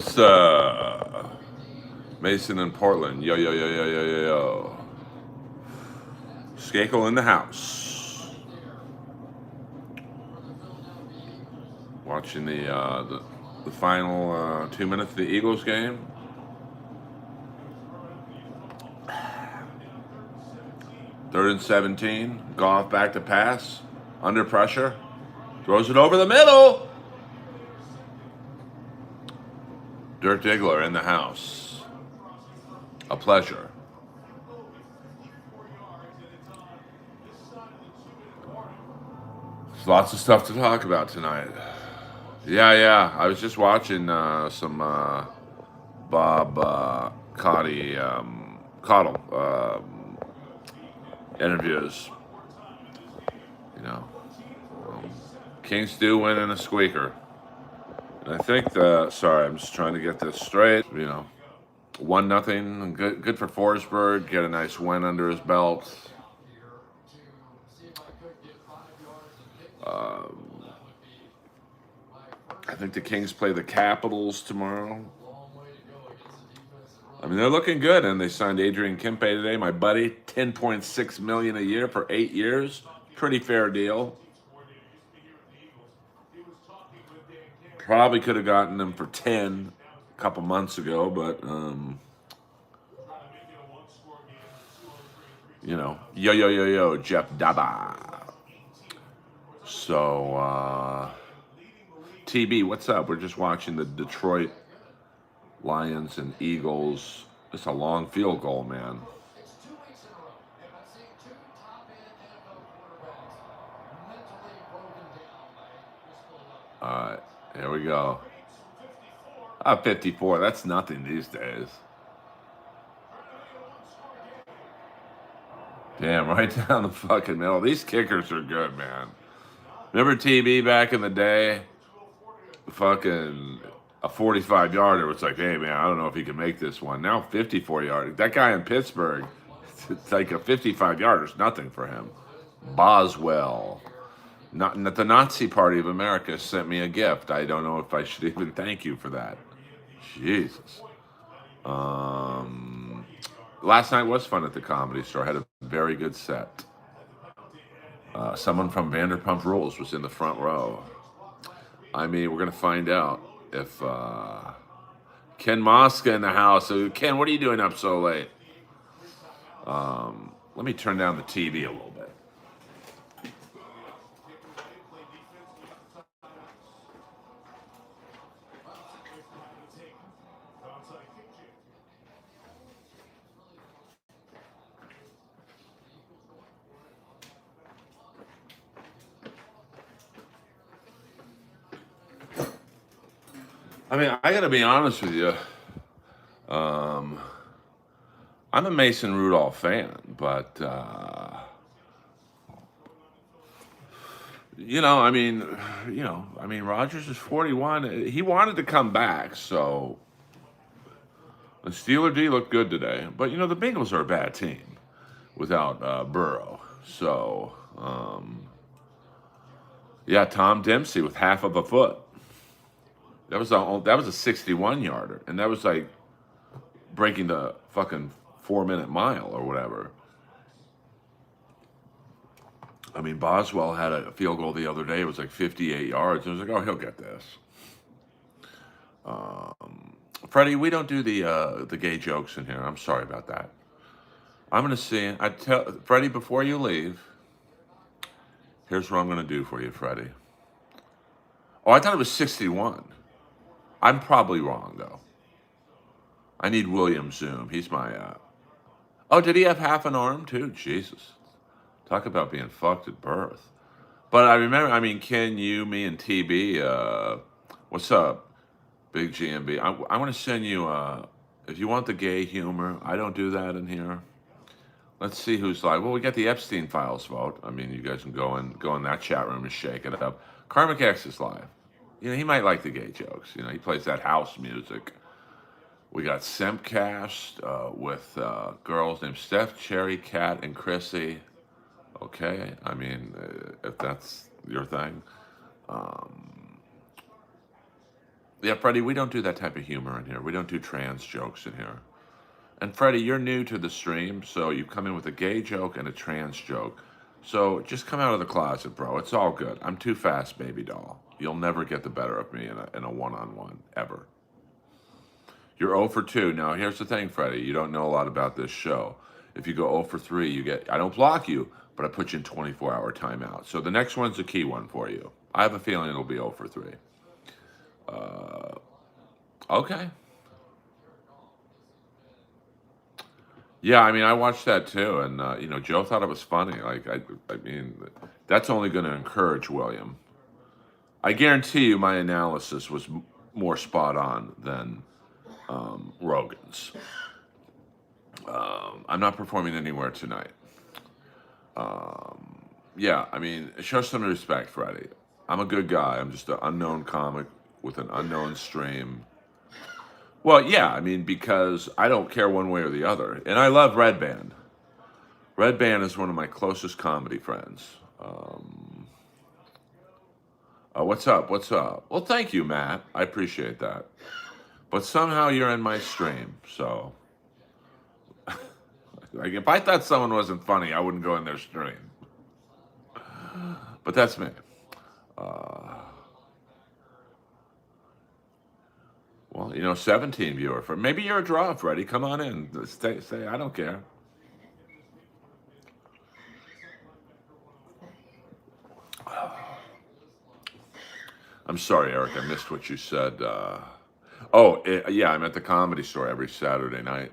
What's Mason in Portland? Yo, yo, yo, yo, yo, yo, yo. Skakel in the house. Watching the final 2 minutes of the Eagles game. Third and 17. Goff back to pass. Under pressure. Throws it over the middle. Dirk Diggler in the house. A pleasure. There's lots of stuff to talk about tonight. Yeah. I was just watching some Bob Cottle interviews. You know, Kings do win in a squeaker. And I think sorry, I'm just trying to get this straight. 1-0. Good for Forsberg. Get a nice win under his belt. I think the Kings play the Capitals tomorrow. I mean, they're looking good, and they signed Adrian Kempe today, my buddy. $10.6 million a year for 8 years. Pretty fair deal. Probably could have gotten him for 10 a couple months ago, but yo, Jeff Daba. So, TB, what's up? We're just watching the Detroit Lions and Eagles. It's a long field goal, man. All right, here we go. 54. That's nothing these days. Damn, right down the fucking middle. These kickers are good, man. Remember TB back in the day? Fucking a 45-yarder was like, hey, man, I don't know if he can make this one. Now 54-yarder. That guy in Pittsburgh, it's like a 55-yarder is nothing for him. Boswell. Not the Nazi Party of America sent me a gift. I don't know if I should even thank you for that. Jesus. Last night was fun at the Comedy Store. I had a very good set. Someone from Vanderpump Rules was in the front row. I mean, we're going to find out if Ken Mosca in the house. So, Ken, what are you doing up so late? Let me turn down the TV a little bit. I mean, I got to be honest with you. I'm a Mason Rudolph fan, but Rogers is 41. He wanted to come back, so the Steeler D looked good today. But the Bengals are a bad team without Burrow. So Tom Dempsey with half of a foot. That was a 61-yarder, and that was like breaking the fucking 4-minute mile or whatever. I mean, Boswell had a field goal the other day. It was like 58 yards. I was like, oh, he'll get this. Freddie, we don't do the gay jokes in here. I'm sorry about that. I'm gonna see. I tell Freddie before you leave. Here's what I'm gonna do for you, Freddie. Oh, I thought it was 61. I'm probably wrong though. I need William Zoom. He's my. Oh, did he have half an arm too? Jesus, talk about being fucked at birth. But I remember. I mean, Ken, you, me, and TB. What's up, Big GMB? I want to send you. If you want the gay humor, I don't do that in here. Let's see who's live. Well, we got the Epstein Files vote. I mean, you guys can go in that chat room and shake it up. Karmic X is live. He might like the gay jokes. He plays that house music. We got Semcast with girls named Steph, Cherry, Kat, and Chrissy. Okay, I mean, if that's your thing. Yeah, Freddie, we don't do that type of humor in here. We don't do trans jokes in here. And Freddie, you're new to the stream, so you come in with a gay joke and a trans joke. So just come out of the closet, bro. It's all good. I'm too fast, baby doll. You'll never get the better of me in a one-on-one ever. You're 0 for 2. Now, here's the thing, Freddie. You don't know a lot about this show. If you go 0 for 3, you get, I don't block you, but I put you in 24-hour timeout. So the next one's a key one for you. I have a feeling it'll be 0 for 3. Okay. Yeah, I mean, I watched that too, and Joe thought it was funny. Like, I mean, that's only going to encourage William. I guarantee you, my analysis was more spot on than Rogan's. I'm not performing anywhere tonight. Yeah, I mean, show some respect, Freddie. I'm a good guy. I'm just an unknown comic with an unknown stream. Well, yeah, I mean, because I don't care one way or the other. And I love Red Band. Red Band is one of my closest comedy friends. What's up? What's up? Well, thank you, Matt. I appreciate that. But somehow you're in my stream, so like if I thought someone wasn't funny, I wouldn't go in their stream. But that's me. Well, 17 viewer for maybe you're a draw, Freddie. Come on in. Say I don't care. I'm sorry, Eric. I missed what you said. Yeah, I'm at the Comedy Store every Saturday night.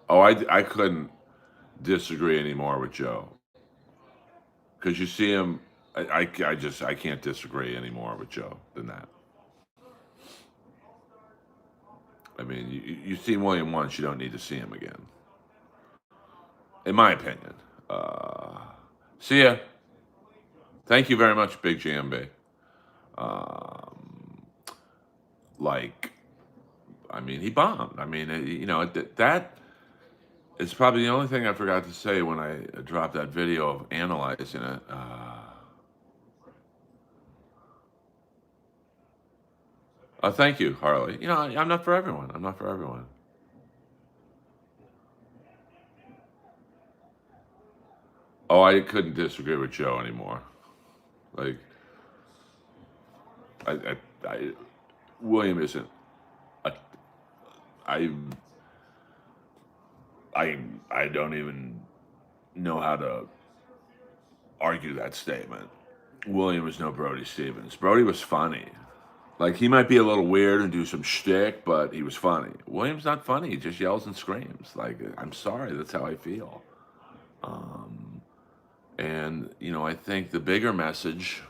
I couldn't disagree anymore with Joe because you see him. I can't disagree anymore with Joe than that. I mean, you see William once, you don't need to see him again, in my opinion. See ya. Thank you very much, Big GMB. Um, like, I mean, he bombed. I mean, that is probably the only thing I forgot to say when I dropped that video of analyzing it. Thank you, Harley. I'm not for everyone. I'm not for everyone. Oh, I couldn't disagree with Joe anymore. Like, I William isn't. A, I, I don't even know how to argue that statement. William was no Brody Stevens. Brody was funny. Like he might be a little weird and do some shtick, but he was funny. William's not funny. He just yells and screams. Like I'm sorry, that's how I feel. And I think the bigger message.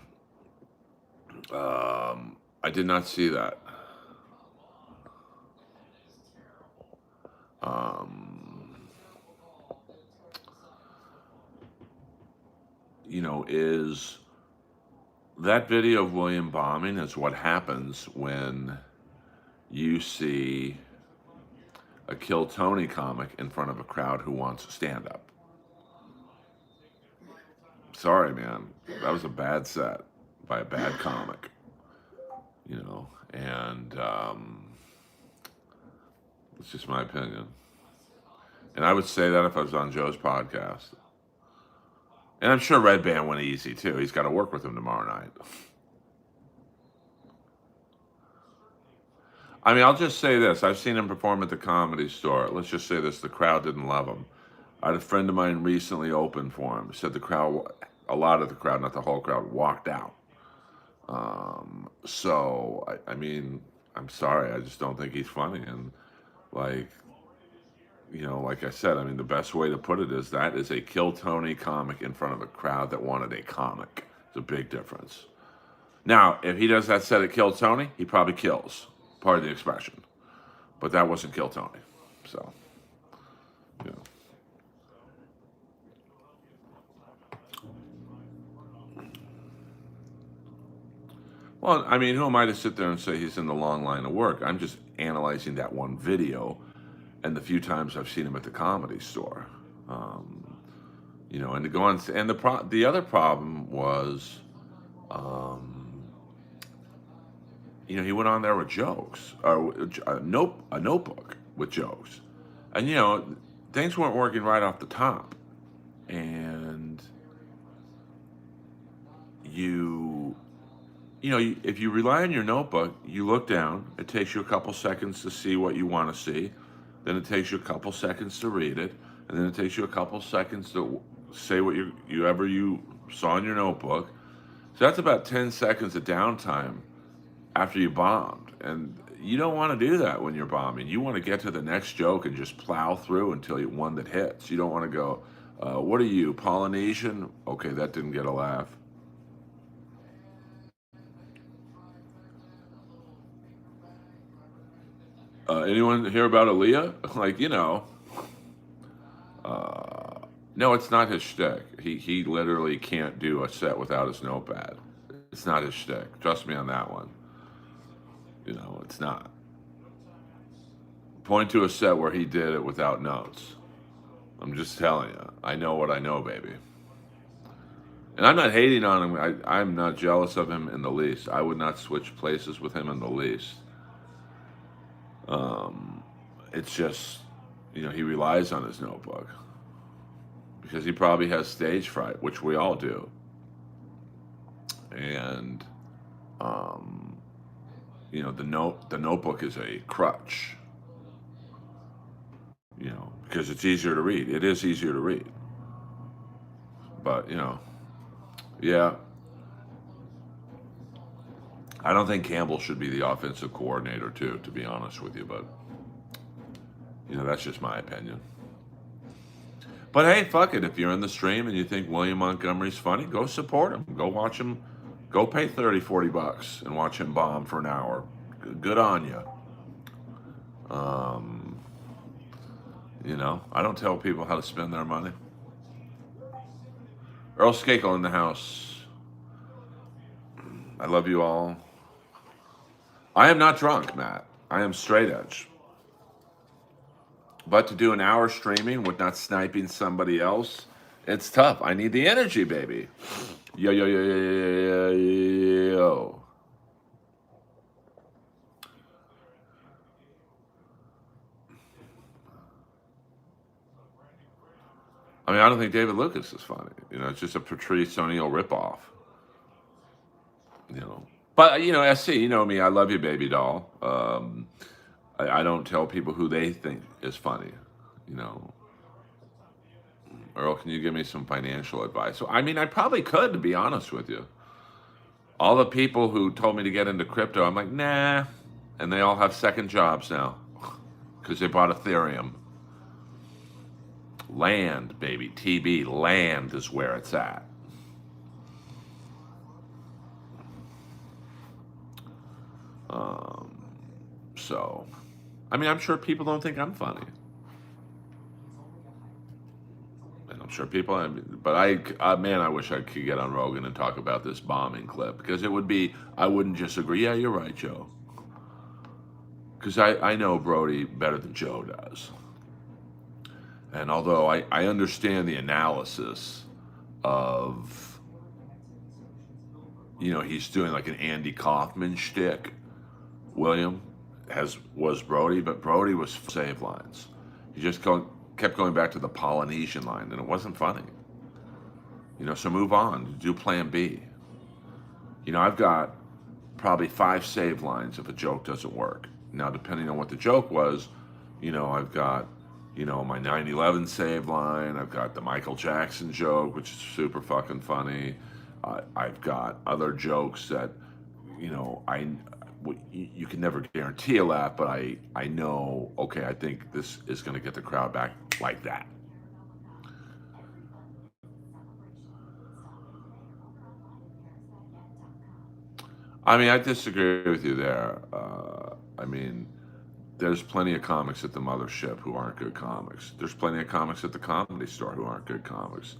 I did not see that. Is that video of William bombing is what happens when you see a Kill Tony comic in front of a crowd who wants stand up. Sorry, man. That was a bad set by a bad comic. And it's just my opinion. And I would say that if I was on Joe's podcast. And I'm sure Red Band went easy too. He's got to work with him tomorrow night. I mean, I'll just say this. I've seen him perform at the Comedy Store. Let's just say this. The crowd didn't love him. I had a friend of mine recently opened for him. Said a lot of the crowd, not the whole crowd, walked out. So, I mean, I'm sorry. I just don't think he's funny. And like I said, I mean, the best way to put it is that is a Kill Tony comic in front of a crowd that wanted a comic. It's a big difference. Now, if he does that set at Kill Tony, he probably kills. Part of the expression. But that wasn't Kill Tony. So, you know. Well, I mean, who am I to sit there and say he's in the long line of work? I'm just analyzing that one video and the few times I've seen him at the Comedy Store. And to go on, and the other problem was, um, he went on there with jokes, or a notebook with jokes, and things weren't working right off the top, and you if you rely on your notebook, you look down. It takes you a couple seconds to see what you want to see. Then it takes you a couple seconds to read it, and then it takes you a couple seconds to say what you saw in your notebook. So that's about 10 seconds of downtime after you bombed. And you don't want to do that when you're bombing. You want to get to the next joke and just plow through until you one that hits. You don't want to go, what are you, Polynesian? Okay, that didn't get a laugh. Anyone hear about Aaliyah? Uh, no, it's not his shtick. He literally can't do a set without his notepad. It's not his shtick. Trust me on that one. It's not. Point to a set where he did it without notes. I'm just telling you. I know what I know, baby. And I'm not hating on him. I'm not jealous of him in the least. I would not switch places with him in the least. Um, it's just, he relies on his notebook because he probably has stage fright, which we all do. And, um, the notebook is a crutch, because it's easier to read. It is easier to read. But, yeah, I don't think Campbell should be the offensive coordinator, too, to be honest with you. But, that's just my opinion. But hey, fuck it. If you're in the stream and you think William Montgomery's funny, go support him. Go watch him. Go pay 30, 40 bucks and watch him bomb for an hour. Good on you. Um, I don't tell people how to spend their money. Earl Skakel in the house. I love you all. I am not drunk, Matt. I am straight edge. But to do an hour streaming with not sniping somebody else, it's tough. I need the energy, baby. Yo, yo, yo, yo, yo, yo, yo. I mean, I don't think David Lucas is funny. It's just a Patrice O'Neill ripoff. But SC, you know me. I love you, baby doll. I don't tell people who they think is funny. You know, Earl, can you give me some financial advice? So, I mean, I probably could, to be honest with you. All the people who told me to get into crypto, I'm like, nah. And they all have second jobs now because they bought Ethereum. Land, baby. TB, land is where it's at. Um, so, I mean, I'm sure people don't think I'm funny. And I'm sure people, but man, I wish I could get on Rogan and talk about this bombing clip because it would be, I wouldn't just agree. Yeah, you're right, Joe. Because I know Brody better than Joe does. And although I understand the analysis of, he's doing like an Andy Kaufman shtick, William was Brody, but Brody was save lines. He just kept going back to the Polynesian line, and it wasn't funny. So move on. Do plan B. I've got probably 5 save lines if a joke doesn't work. Now, depending on what the joke was, I've got, my 9/11 save line. I've got the Michael Jackson joke, which is super fucking funny. I've got other jokes that, you can never guarantee a laugh, but I know, okay, I think this is going to get the crowd back like that. I mean, I disagree with you there. I mean, there's plenty of comics at the mothership who aren't good comics. There's plenty of comics at the Comedy Store who aren't good comics.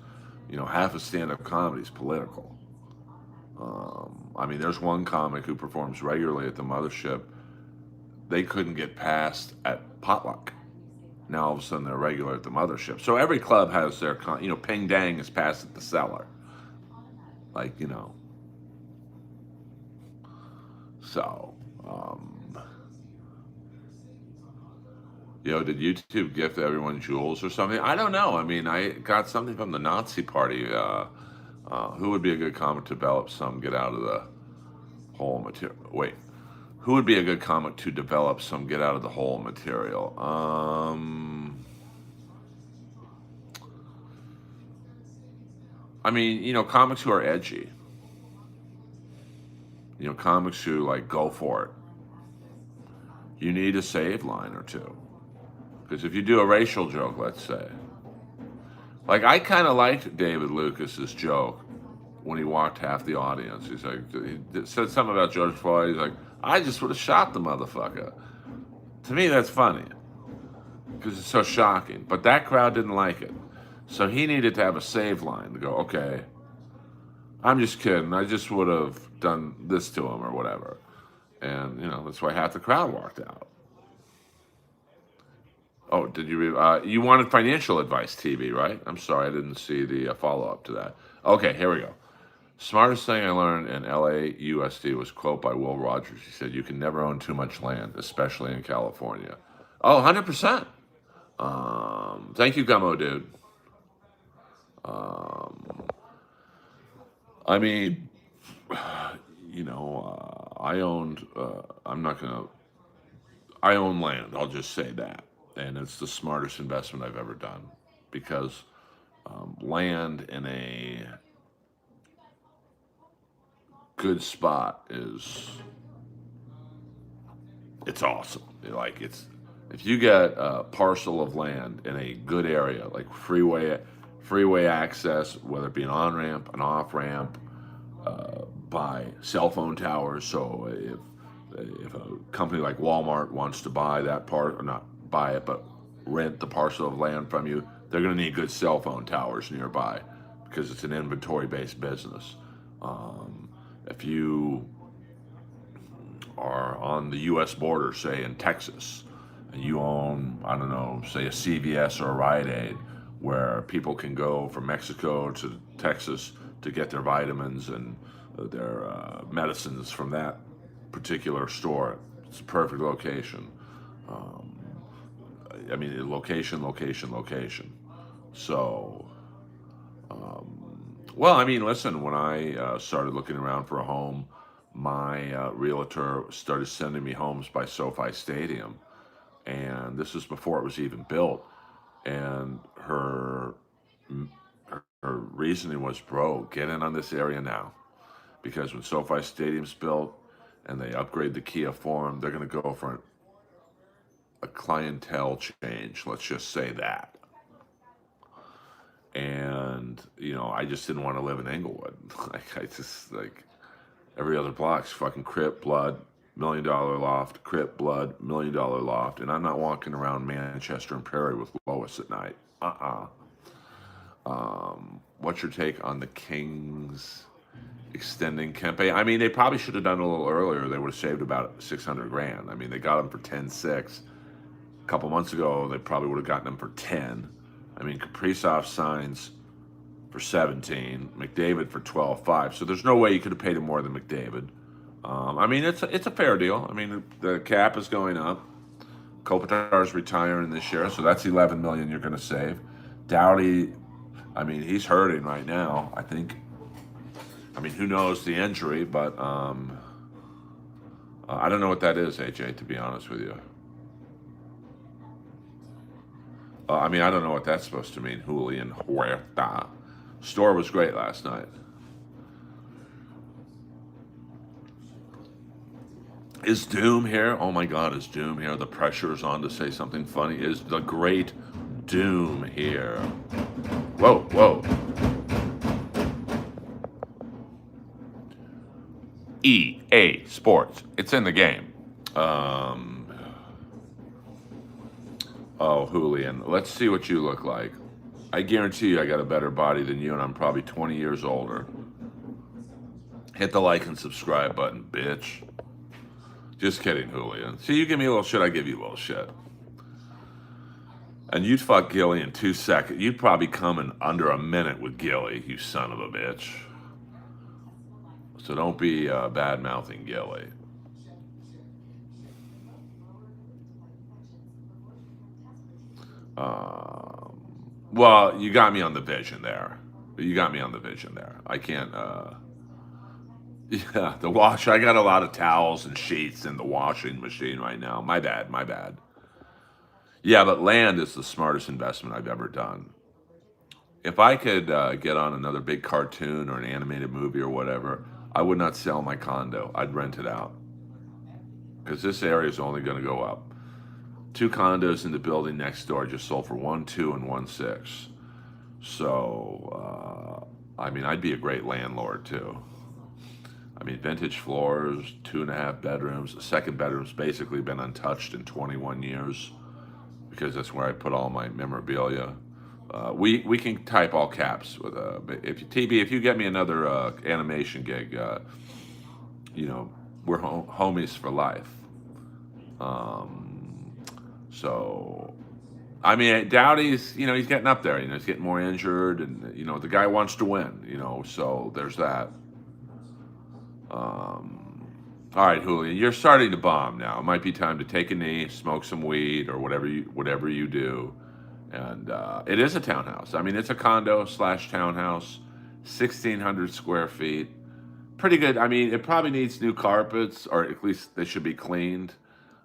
Half of stand-up comedy is political. I mean, there's one comic who performs regularly at the mothership. They couldn't get past at potluck. Now all of a sudden they're regular at the mothership. So every club has their, Ping Dang is passed at the cellar. Like, so, did YouTube gift everyone jewels or something? I don't know. I mean, I got something from the Nazi party. Who would be a good comic to develop some get out of the hole material? Wait, who would be a good comic to develop some get out of the hole material? I mean, comics who are edgy. Comics who like go for it. You need a save line or two. Because if you do a racial joke, let's say, like I kind of liked David Lucas's joke when he walked half the audience. He's like, he said something about George Floyd. He's like, I just would have shot the motherfucker. To me, that's funny because it's so shocking. But that crowd didn't like it. So he needed to have a save line to go, okay, I'm just kidding. I just would have done this to him or whatever. And, that's why half the crowd walked out. Oh, did you? You wanted financial advice, TV, right? I'm sorry, I didn't see the follow-up to that. Okay, here we go. Smartest thing I learned in LAUSD was a quote by Will Rogers. He said, you can never own too much land, especially in California. Oh, 100%. Thank you, Gummo, dude. I mean, I owned, I own land, I'll just say that. And it's the smartest investment I've ever done because land in a good spot it's awesome. Like if you get a parcel of land in a good area, like freeway access, whether it be an on-ramp, an off-ramp, by cell phone towers. So if a company like Walmart wants to buy that part, or not buy it, but rent the parcel of land from you, they're going to need good cell phone towers nearby because it's an inventory-based business. If you are on the U.S. border, say in Texas, and you own, I don't know, say a CVS or a Rite Aid, where people can go from Mexico to Texas to get their vitamins and their medicines from that particular store. It's a perfect location. I mean, location. So, well, I mean, listen, when I started looking around for a home, my realtor started sending me homes by SoFi Stadium. And this was before it was even built. And her reasoning was, bro, get in on this area now. Because when SoFi Stadium's built and they upgrade the Kia Forum, they're going to go for a clientele change. Let's just say that. And, I just didn't want to live in Inglewood. Every other block's fucking Crip, Blood, $1 Million Loft, Crip, Blood, $1 Million Loft. And I'm not walking around Manchester and Prairie with Lois at night. What's your take on the Kings extending Kempe? I mean, they probably should have done it a little earlier. They would have saved about $600,000. I mean, they got him for 10.6. A couple months ago, they probably would have gotten him for 10. I mean, Kaprizov signs for 17, McDavid for 12.5. So there's no way you could have paid him more than McDavid. I mean, it's a fair deal. I mean, the cap is going up. Kopitar's retiring this year, so that's $11 million you're going to save. Doughty, I mean, he's hurting right now. I think. I mean, who knows the injury, but I don't know what that is, AJ. To be honest with you. I mean, I don't know what that's supposed to mean. Julian Huerta. Store was great last night. Is Doom here? Oh my God, is Doom here? The pressure is on to say something funny. Is the great Doom here? Whoa. EA Sports. It's in the game. Oh, Julian, let's see what you look like. I guarantee you I got a better body than you, and I'm probably 20 years older. Hit the like and subscribe button, bitch. Just kidding, Julian. See, you give me a little shit, I give you a little shit. And you'd fuck Gilly in 2 seconds. You'd probably come in under a minute with Gilly, you son of a bitch. So don't be bad mouthing Gilly. Um, well, you got me on the vision there. You got me on the vision there. I can't. Yeah, the wash. I got a lot of towels and sheets in the washing machine right now. My bad. My bad. Yeah, but land is the smartest investment I've ever done. If I could get on another big cartoon or an animated movie or whatever, I would not sell my condo. I'd rent it out because this area is only going to go up. Two condos in the building next door just sold for 1.2 and 1.6. So, I mean, I'd be a great landlord too. I mean, vintage floors, 2.5 bedrooms. The second bedroom's basically been untouched in 21 years because that's where I put all my memorabilia. We can type all caps with if you get me another animation gig, you know, we're homies for life. Um, so I mean, Dowdy's, he's getting up there. He's getting more injured, and the guy wants to win. So there's that. Um, all right, Julian, you're starting to bomb now. It might be time to take a knee, smoke some weed, or whatever you do. And it is a townhouse. I mean, it's a condo slash townhouse, 1,600 square feet. Pretty good. I mean, it probably needs new carpets, or at least they should be cleaned.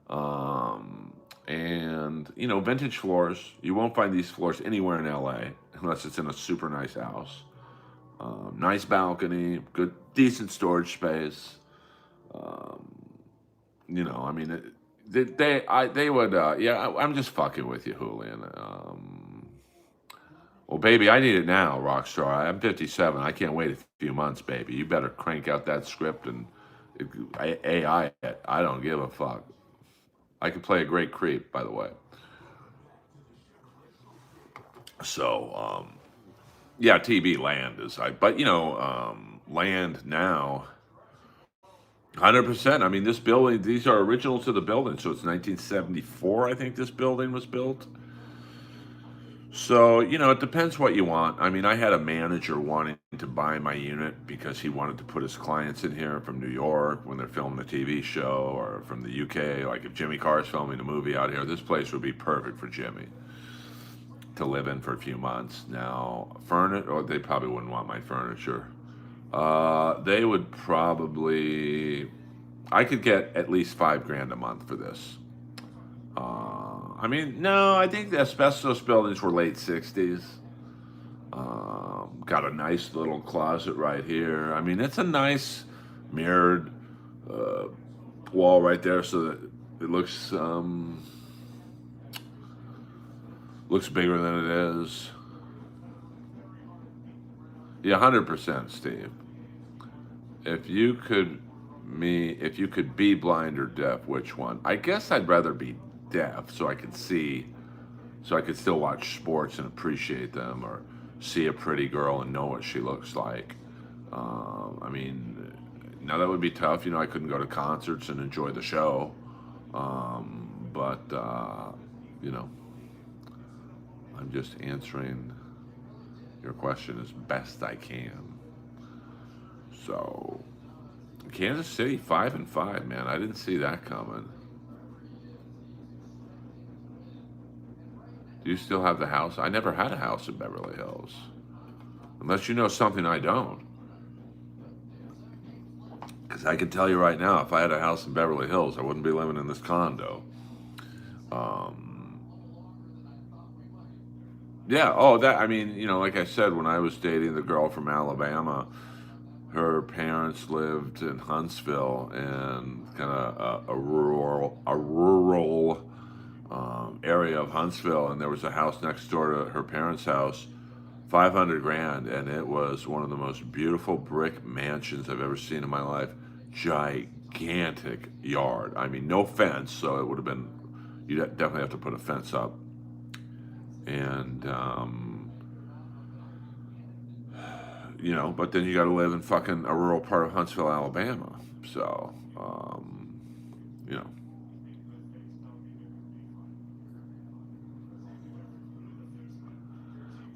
Um, and vintage floors. You won't find these floors anywhere in LA unless it's in a super nice house. Nice balcony, good, decent storage space. Um, I mean, they would. Yeah, I'm just fucking with you, Julian. Well, baby, I need it now, Rockstar. I'm 57. I can't wait a few months, baby. You better crank out that script and AI it. I don't give a fuck. I can play a great creep, by the way. So, yeah, TV land is but land now, 100%. I mean, this building, these are original to the building, so it's 1974. I think this building was built. So, it depends what you want. I mean, I had a manager wanting to buy my unit because he wanted to put his clients in here from New York when they're filming a TV show, or from the UK. Like if Jimmy Carr's filming a movie out here, this place would be perfect for Jimmy to live in for a few months. Now, or they probably wouldn't want my furniture. They would probably, I could get at least 5 grand a month for this. I mean, no, I think the asbestos buildings were late 60s. Got a nice little closet right here. I mean, it's a nice mirrored uh, wall right there, so that it looks bigger than it is. Yeah, 100%, Steve. If you could if you could be blind or deaf, which one? I guess I'd rather be deaf so I could see, so I could still watch sports and appreciate them, or see a pretty girl and know what she looks like. I mean, now that would be tough. I couldn't go to concerts and enjoy the show. But, I'm just answering your question as best I can. So, Kansas City, 5-5, man. I didn't see that coming. Do you still have the house? I never had a house in Beverly Hills. Unless you know something I don't. Because I can tell you right now, if I had a house in Beverly Hills, I wouldn't be living in this condo. Um, yeah, oh, I mean, like I said, when I was dating the girl from Alabama, her parents lived in Huntsville, and kind of a rural area of Huntsville, and there was a house next door to her parents' house, 500 grand, and it was one of the most beautiful brick mansions I've ever seen in my life. Gigantic yard. I mean, no fence, so it would have been, you'd definitely have to put a fence up. And, but then you got to live in fucking a rural part of Huntsville, Alabama. So, you know.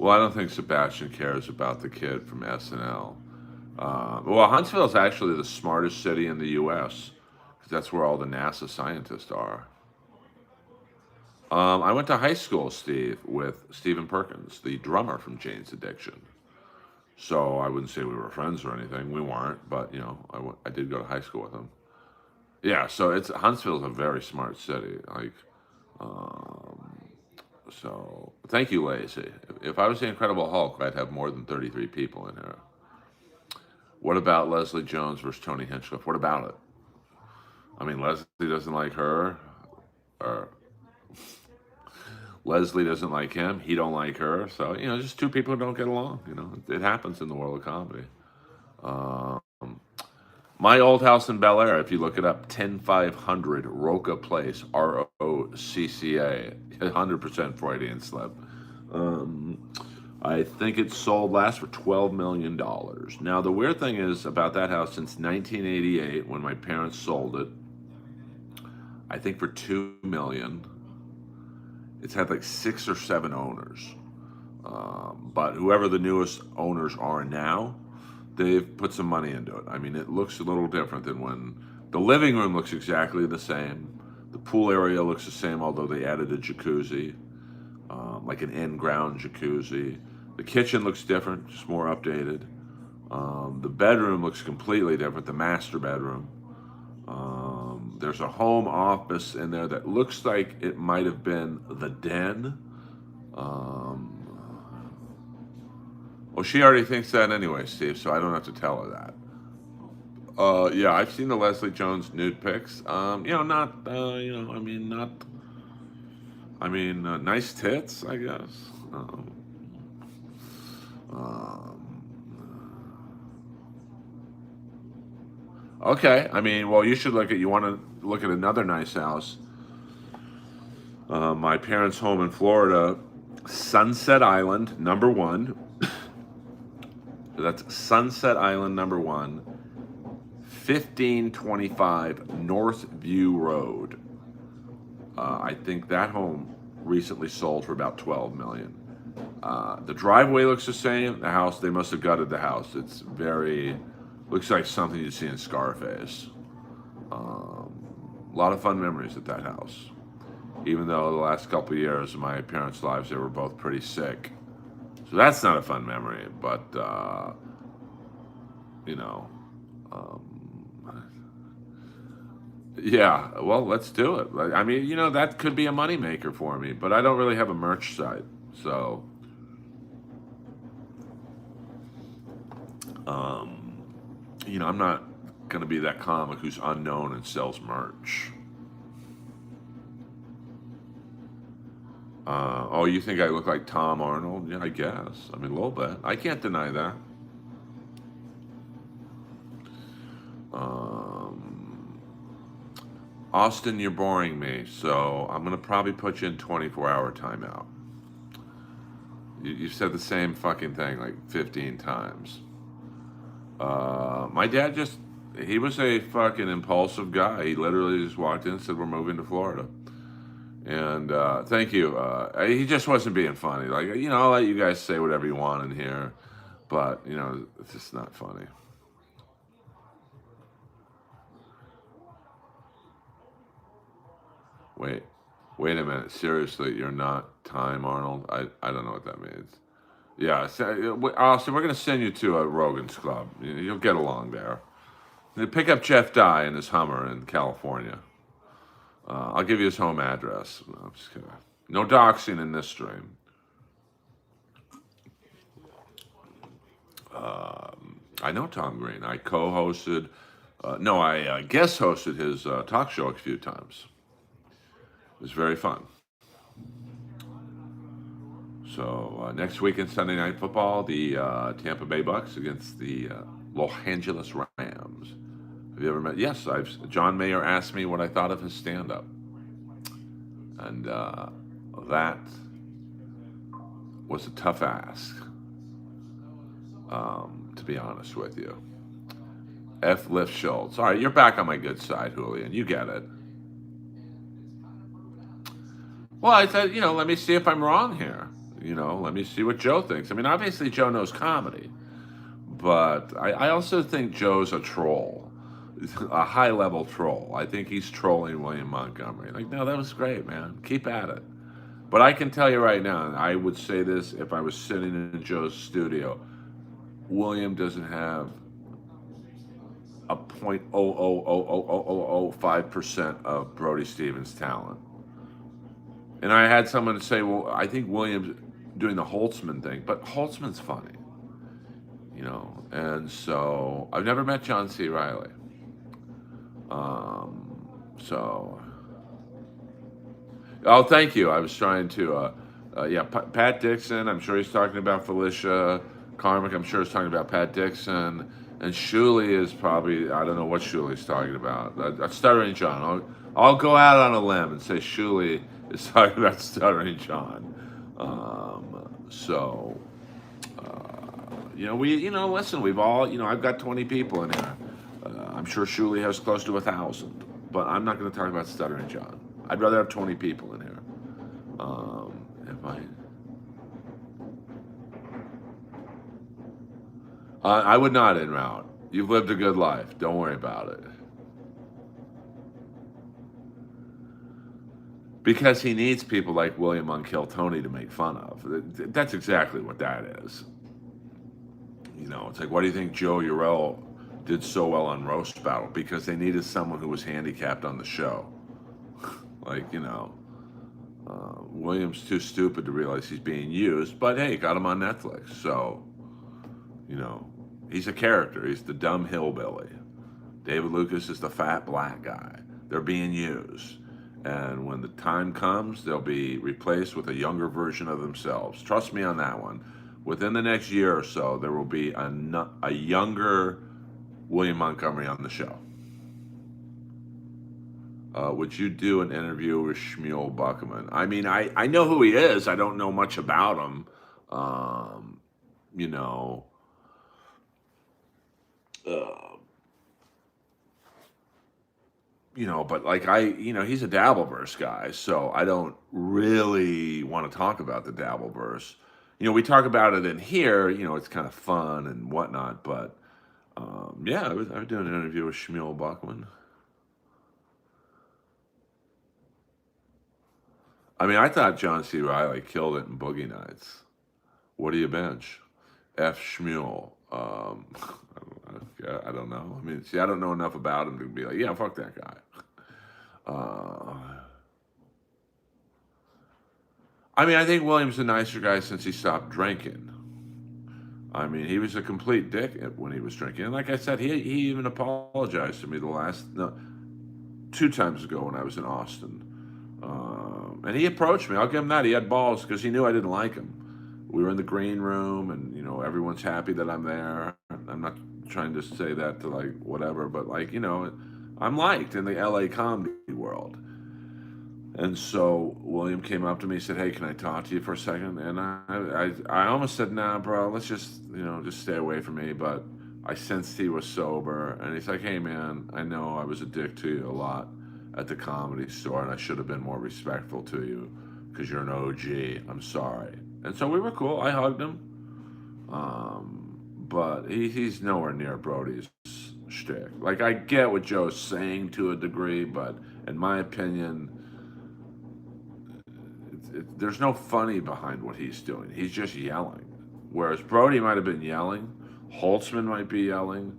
Well, I don't think Sebastian cares about the kid from SNL. Well, Huntsville is actually the smartest city in the U.S. because that's where all the NASA scientists are. I went to high school, Steve, with Stephen Perkins, the drummer from Jane's Addiction. So I wouldn't say we were friends or anything. We weren't, but I did go to high school with him. Yeah, so it's Huntsville's a very smart city. Like, um, so thank you, Lazy. If I was the Incredible Hulk, I'd have more than 33 people in here. What about Leslie Jones versus Tony Hinchcliffe? What about it? I mean, Leslie doesn't like her, or Leslie doesn't like him. He don't like her. So just two people who don't get along. It happens in the world of comedy. Um, my old house in Bel Air. If you look it up, 10500 Roca Place, ROCCA, 100% Freudian slip. Um, I think it sold last for $12 million. Now the weird thing is about that house, since 1988, when my parents sold it, I think for $2 million. It's had like 6 or 7 owners. But whoever the newest owners are now, they've put some money into it. I mean, it looks a little different than when the living room looks exactly the same. The pool area looks the same, although they added a jacuzzi, like an in-ground jacuzzi. The kitchen looks different, just more updated. The bedroom looks completely different, the master bedroom. There's a home office in there that looks like it might have been the den. Um, well, she already thinks that anyway, Steve, so I don't have to tell her that. Yeah, I've seen the Leslie Jones nude pics. Not, I mean, not, nice tits, I guess. Um, okay, well, you want to look at another nice house. My parents' home in Florida, Sunset Island, number one. That's Sunset Island, number one. 1525 North View Road. I think that home recently sold for about $12 million. The driveway looks the same. The house, they must have gutted the house. Looks like something you'd see in Scarface. A lot of fun memories at that house. Even though the last couple of years of my parents' lives, they were both pretty sick. So that's not a fun memory, but, um, yeah, well, let's do it. That could be a moneymaker for me, but I don't really have a merch site. So, um, I'm not going to be that comic who's unknown and sells merch. Oh, you think I look like Tom Arnold? Yeah, I guess. A little bit. I can't deny that. Austin, you're boring me, so I'm going to probably put you in 24-hour timeout. You've said the same fucking thing like 15 times. My dad he was a fucking impulsive guy. He literally just walked in and said, we're moving to Florida. And thank you. He just wasn't being funny. Like, I'll let you guys say whatever you want in here, but, it's just not funny. Wait a minute. Seriously, you're not Time Arnold? I don't know what that means. Yeah, Austin, we're going to send you to a Rogan's Club. You'll get along there. Pick up Jeff Dye in his Hummer in California. I'll give you his home address. No, I'm just kidding. No doxing in this stream. I know Tom Green. I co-hosted, I guest hosted his talk show a few times. It was very fun. So next weekend, Sunday Night Football, the Tampa Bay Bucks against the Los Angeles Rams. Have you ever met? Yes, John Mayer asked me what I thought of his stand-up. And that was a tough ask, to be honest with you. F. Lift Schultz. All right, you're back on my good side, Julian. You get it. Well, I said, let me see if I'm wrong here. Let me see what Joe thinks. I mean, obviously Joe knows comedy, but I also think Joe's a troll, a high level troll. I think he's trolling William Montgomery. Like, no, that was great, man. Keep at it. But I can tell you right now, and I would say this if I was sitting in Joe's studio, William doesn't have a 0.0000005% of Brody Stevens' talent. And I had someone say, well, I think Williams doing the Holtzman thing, but Holtzman's funny, And so I've never met John C. Riley. So, oh, thank you. I was trying to, yeah, Pat Dixon. I'm sure he's talking about Felicia Carmick. I'm sure he's talking about Pat Dixon. And Shuley is probably, I don't know what Shuley's talking about. Stuttering John. I'll go out on a limb and say Shuley is talking about Stuttering John. So, listen, we've all, I've got 20 people in here. I'm sure Shuley has close to 1,000, but I'm not going to talk about Stuttering John. I'd rather have 20 people in here. I would not en route. You've lived a good life. Don't worry about it. Because he needs people like William on Kill Tony to make fun of. That's exactly what that is. It's like, why do you think Joe Urell did so well on Roast Battle? Because they needed someone who was handicapped on the show. William's too stupid to realize he's being used, but hey, got him on Netflix. So, he's a character. He's the dumb hillbilly. David Lucas is the fat black guy. They're being used. And when the time comes, they'll be replaced with a younger version of themselves. Trust me on that one. Within the next year or so, there will be a younger William Montgomery on the show. Would you do an interview with Shmuel Buckman? I mean, I know who he is. I don't know much about him. You know, uh, but like he's a Dabbleverse guy, so I don't really want to talk about the Dabbleverse. We talk about it in here. It's kind of fun and whatnot, but yeah, I was doing an interview with Shmuel Buckman. I mean, I thought John C. Riley killed it in Boogie Nights. What do you bench? F. Shmuel. I don't know. I mean, see, I don't know enough about him to be like, yeah, fuck that guy. Uh, I mean, I think William's a nicer guy since he stopped drinking. I mean, he was a complete dick when he was drinking. And like I said, he even apologized to me two times ago when I was in Austin. And he approached me. I'll give him that. He had balls because he knew I didn't like him. We were in the green room, and everyone's happy that I'm there. I'm not trying to say that to like whatever, but like I'm liked in the LA comedy world. And so William came up to me and said, "Hey, can I talk to you for a second?" And I almost said, "Nah, bro, let's just just stay away from me." But I sensed he was sober, and he's like, "Hey, man, I know I was a dick to you a lot at the Comedy Store, and I should have been more respectful to you because you're an OG. I'm sorry." And so we were cool. I hugged him, but he's nowhere near Brody's shtick. Like, I get what Joe's saying to a degree, but in my opinion, there's no funny behind what he's doing. He's just yelling. Whereas Brody might have been yelling, Holtzman might be yelling,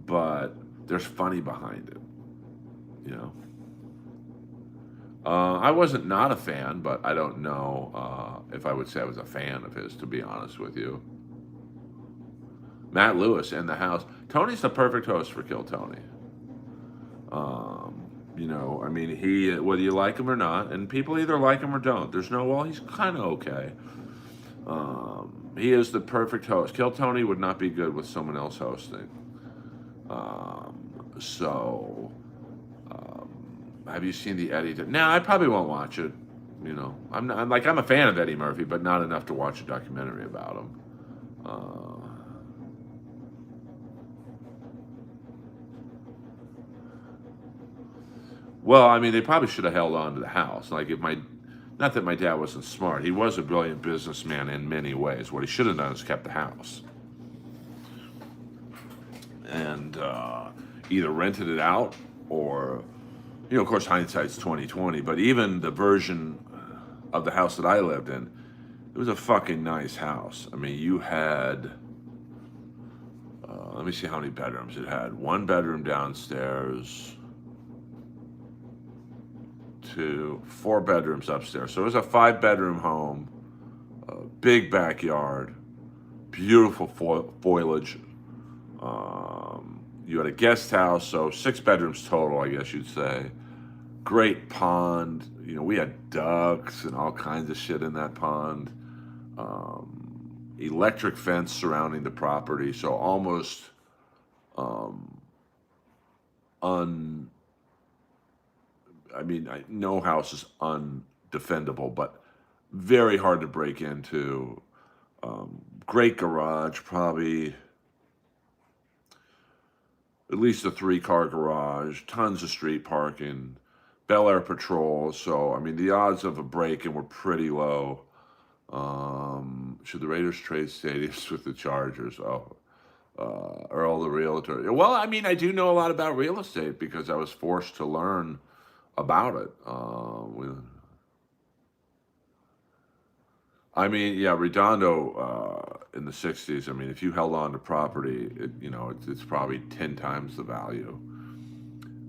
but there's funny behind it. I wasn't not a fan, but I don't know if I would say I was a fan of his, to be honest with you. Matt Lewis in the house. Tony's the perfect host for Kill Tony. I mean, whether you like him or not, and people either like him or don't. There's no, well, he's kind of okay. He is the perfect host. Kill Tony would not be good with someone else hosting. So, have you seen the Eddie? No, I probably won't watch it. I'm a fan of Eddie Murphy, but not enough to watch a documentary about him. Well, I mean, they probably should have held on to the house. Like, if my Not that my dad wasn't smart. He was a brilliant businessman in many ways. What he should have done is kept the house and either rented it out or, of course, hindsight's 2020. But even the version of the house that I lived in, it was a fucking nice house. I mean, you had, let me see how many bedrooms it had. One bedroom downstairs, two, four bedrooms upstairs. So it was a 5-bedroom home, big backyard, beautiful foliage. You had a guest house, so 6 bedrooms total, I guess you'd say. Great pond. We had ducks and all kinds of shit in that pond. Electric fence surrounding the property, so almost no house is undefendable, but very hard to break into. Great garage, probably at least a 3-car garage, tons of street parking, Bel Air patrol. So, the odds of a break-in were pretty low. Should the Raiders trade stadiums with the Chargers? Earl the realtor. Well, I do know a lot about real estate because I was forced to learn about it. Yeah, Redondo in the 60s, if you held on to property, it's probably 10 times the value.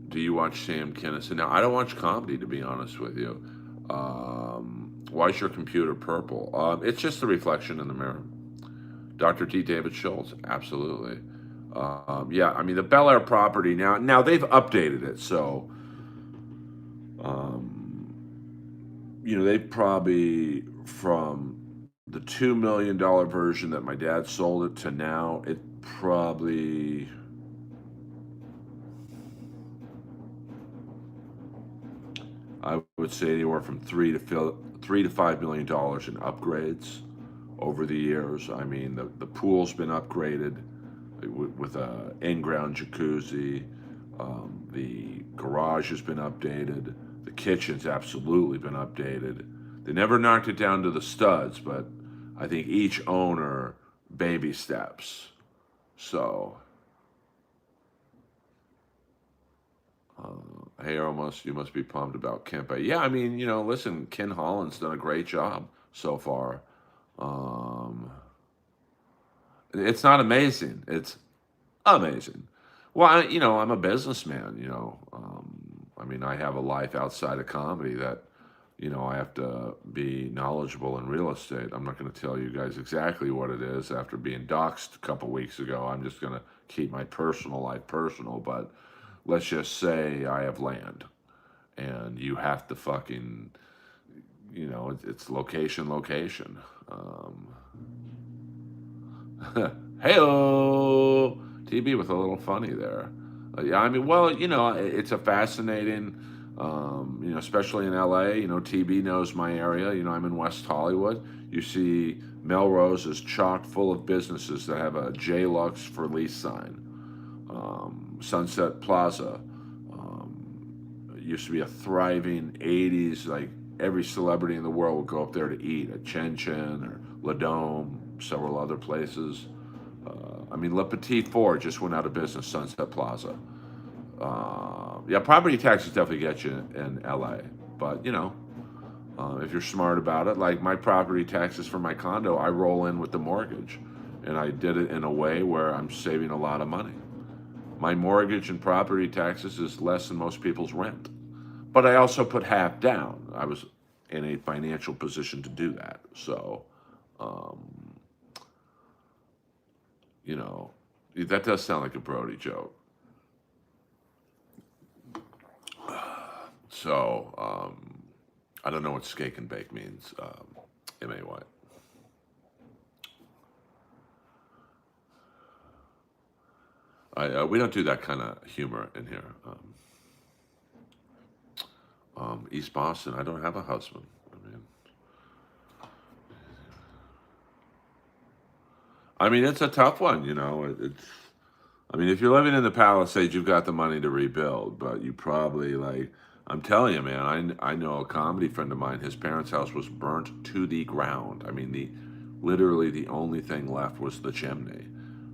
Do you watch Sam Kinison? Now, I don't watch comedy, to be honest with you. Why is your computer purple? It's just the reflection in the mirror. Dr. T. David Schultz, absolutely. The Bel Air property, now they've updated it, so, they probably, from the $2 million version that my dad sold it to now, it probably, I would say anywhere from $3 to $5 million in upgrades over the years. The pool's been upgraded with a in-ground jacuzzi. The garage has been updated. The kitchen's absolutely been updated. They never knocked it down to the studs, but I think each owner baby steps. So, hey, almost you must be pumped about Kempe. Yeah, listen, Ken Holland's done a great job so far. It's not amazing. It's amazing. Well, I'm a businessman. I have a life outside of comedy that, I have to be knowledgeable in real estate. I'm not going to tell you guys exactly what it is after being doxxed a couple weeks ago. I'm just going to keep my personal life personal, but let's just say I have land and you have to fucking, it's location. Hey-o! TB with a little funny there. It's a fascinating, especially in LA, TB knows my area. I'm in West Hollywood. You see Melrose is chock full of businesses that have a J-Lux for lease sign. Sunset Plaza used to be a thriving 80s, like every celebrity in the world would go up there to eat at Chen Chen or La Dome, several other places. Le Petit Four just went out of business, Sunset Plaza. Property taxes definitely get you in LA, but if you're smart about it, like my property taxes for my condo, I roll in with the mortgage, and I did it in a way where I'm saving a lot of money. My mortgage and property taxes is less than most people's rent, but I also put half down. I was in a financial position to do that, so that does sound like a Brody joke. So, I don't know what skake and bake means. M.A. White. We don't do that kind of humor in here. East Boston, I don't have a husband. It's a tough one, if you're living in the Palisades, you've got the money to rebuild, but you probably I'm telling you, man. I know a comedy friend of mine. His parents' house was burnt to the ground. I mean, the literally the only thing left was the chimney.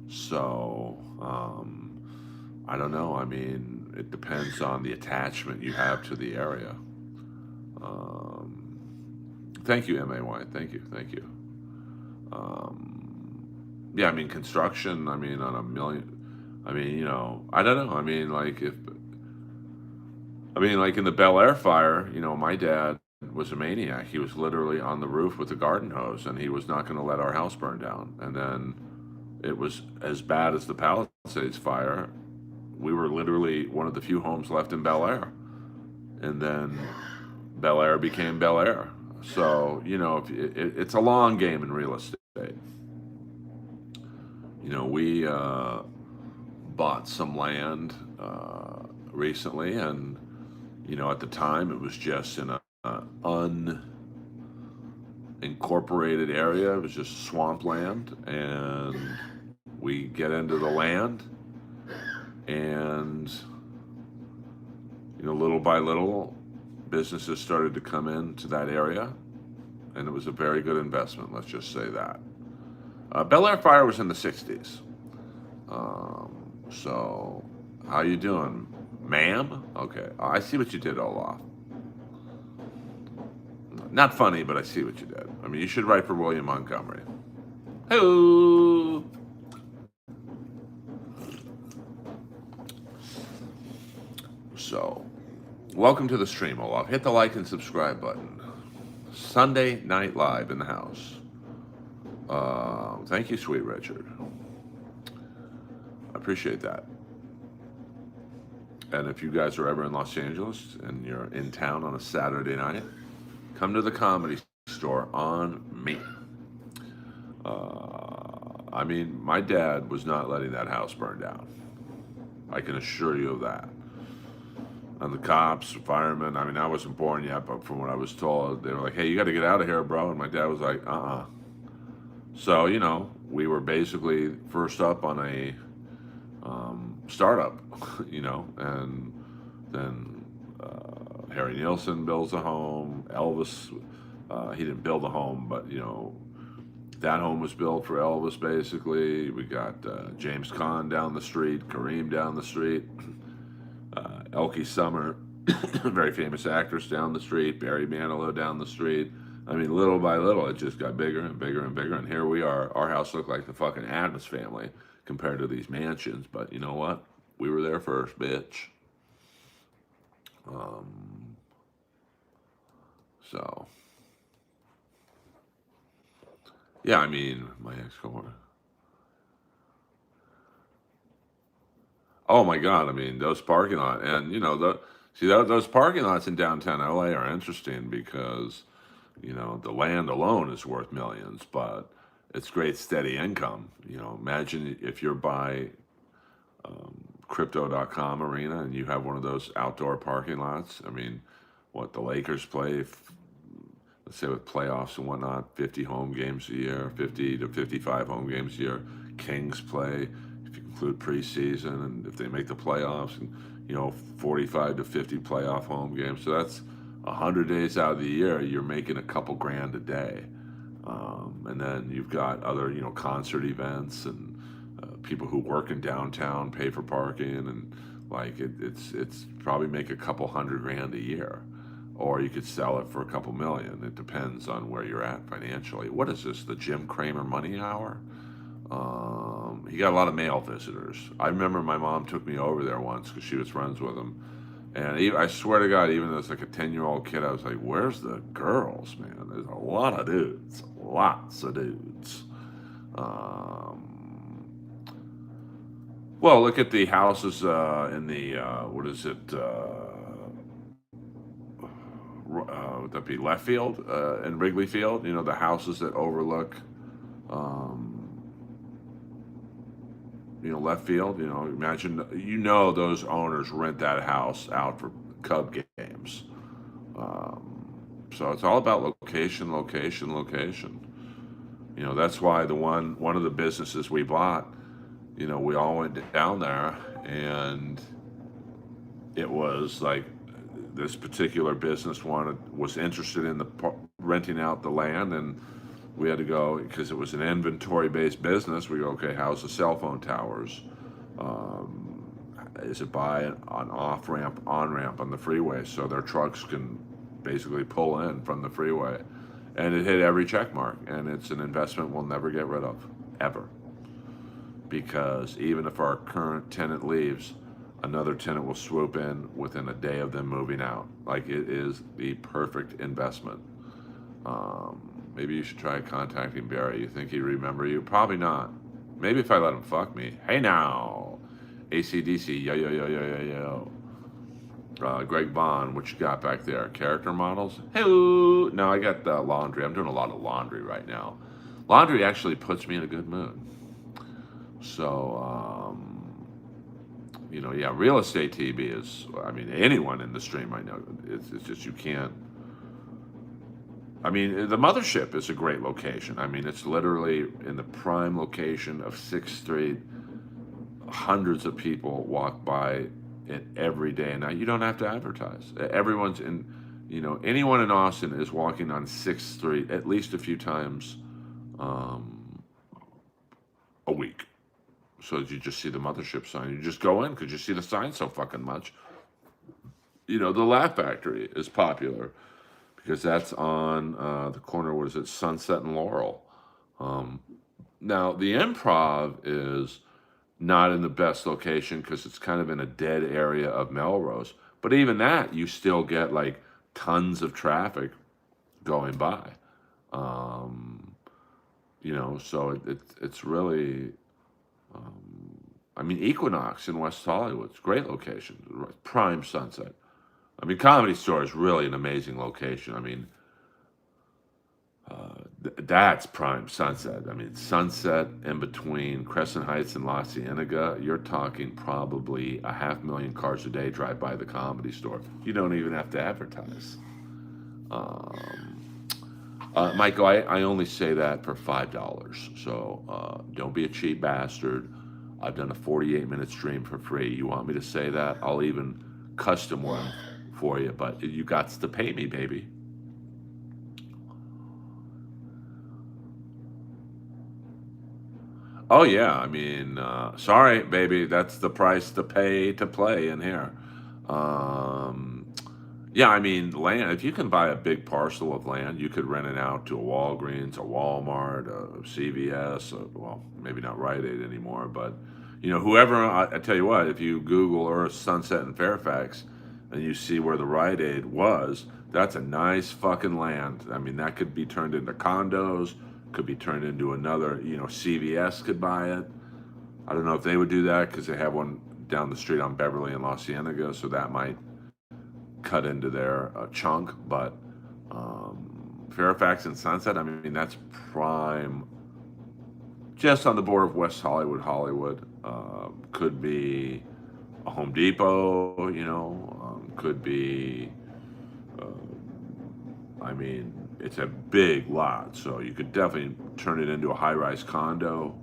So I don't know. I mean, it depends on the attachment you have to the area. Um, Thank you, MAY. Thank you. Yeah, I mean, construction. I mean, on a million. I mean, I don't know. I mean, like in the Bel Air fire, my dad was a maniac. He was literally on the roof with a garden hose, and he was not going to let our house burn down. And then it was as bad as the Palisades fire. We were literally one of the few homes left in Bel Air, and then Bel Air became Bel Air. So if it's a long game in real estate. We bought some land recently, and at the time it was just in a unincorporated area. It was just swampland, and we get into the land, and little by little, businesses started to come into that area, and it was a very good investment. Let's just say that. Bel Air fire was in the '60s. So, how you doing, ma'am? Okay, I see what you did, Olaf. Not funny, but I see what you did. I mean, you should write for William Montgomery. Hello. So, welcome to the stream, Olaf. Hit the like and subscribe button. Sunday Night Live in the house. Thank you, sweet Richard. I appreciate that. And if you guys are ever in Los Angeles and you're in town on a Saturday night, come to the Comedy Store on me. I mean, my dad was not letting that house burn down. I can assure you of that. And the cops, firemen, I mean, I wasn't born yet, but from what I was told, they were like, hey, you got to get out of here, bro. And my dad was like, uh-uh. So, we were basically first up on a startup, and then Harry Nilsson builds a home. Elvis, he didn't build a home, but, that home was built for Elvis, basically. We got James Caan down the street, Kareem down the street, Elkie Summer, very famous actress down the street, Barry Manilow down the street. I mean, little by little, it just got bigger and bigger and bigger. And here we are. Our house looked like the fucking Addams Family compared to these mansions. But you know what? We were there first, bitch. So, yeah, I mean, my ex-coworker. Oh my God! I mean, those parking lot, and those parking lots in downtown LA are interesting because the land alone is worth millions, but it's great steady income. Imagine if you're by crypto.com arena and you have one of those outdoor parking lots. I mean, what the Lakers play, let's say with playoffs and whatnot, 50 home games a year, 50 to 55 home games a year. Kings play, if you include preseason, and if they make the playoffs, and 45 to 50 playoff home games. So that's 100 days out of the year, you're making a couple grand a day. And then you've got other, concert events, and people who work in downtown pay for parking, and like it's probably make a couple $100,000 a year, or you could sell it for a couple million. It depends on where you're at financially. What is this? The Jim Cramer Money Hour? He got a lot of male visitors. I remember my mom took me over there once because she was friends with him. And I swear to God, even as like a 10-year-old kid, I was like, where's the girls, man? There's a lot of dudes. Lots of dudes. Well, look at the houses in the, what is it? Would that be left field in Wrigley Field? The houses that overlook, left field. Imagine, those owners rent that house out for Cub games. So it's all about location, location, location. That's why one of the businesses we bought, we all went down there, and it was like this particular business was interested in renting out the land, and we had to go because it was an inventory based business. We go, okay, how's the cell phone towers? Um, is it by an off ramp, on ramp on the freeway, so their trucks can basically pull in from the freeway? And it hit every check mark, and it's an investment we'll never get rid of, ever. Because even if our current tenant leaves, another tenant will swoop in within a day of them moving out. Like, it is the perfect investment. Maybe you should try contacting Barry. You think he'd remember you? Probably not. Maybe if I let him fuck me. Hey now, ACDC, yo yo yo yo yo yo. Greg Vaughn, what you got back there? Character models? Hey, no, I got laundry. I'm doing a lot of laundry right now. Laundry actually puts me in a good mood. So, yeah, real estate TV is, I mean, anyone in the stream right now, it's just, you can't. I mean, the mothership is a great location. I mean, it's literally in the prime location of 6th Street. Hundreds of people walk by it every day. Now, you don't have to advertise. Everyone's in, anyone in Austin is walking on 6th Street at least a few times a week. So you just see the mothership sign. You just go in because you see the sign so fucking much. The Laugh Factory is popular because that's on the corner, what is it, Sunset and Laurel. Now, the Improv is not in the best location because it's kind of in a dead area of Melrose. But even that, you still get like tons of traffic going by. So it's really, I mean, Equinox in West Hollywood, it's a great location, prime Sunset. I mean, Comedy Store is really an amazing location. I mean, that's prime Sunset. I mean, Sunset in between Crescent Heights and La Cienega, you're talking probably 500,000 cars a day drive by the Comedy Store. You don't even have to advertise. Michael, I only say that for $5. So don't be a cheap bastard. I've done a 48-minute stream for free. You want me to say that? I'll even custom one for you, but you got to pay me, baby. Oh yeah, I mean, sorry, baby, that's the price to pay to play in here. Yeah, I mean, land. If you can buy a big parcel of land, you could rent it out to a Walgreens, a Walmart, a CVS. Well, maybe not Rite Aid anymore, but whoever. I tell you what, if you Google Earth Sunset in Fairfax, and you see where the Rite Aid was, that's a nice fucking land. I mean, that could be turned into condos. Could be turned into another. CVS could buy it. I don't know if they would do that because they have one down the street on Beverly and La Cienega, so that might cut into their chunk. But Fairfax and Sunset, I mean, that's prime, just on the border of West Hollywood. Could be a Home Depot, could be, I mean, it's a big lot, so you could definitely turn it into a high-rise condo.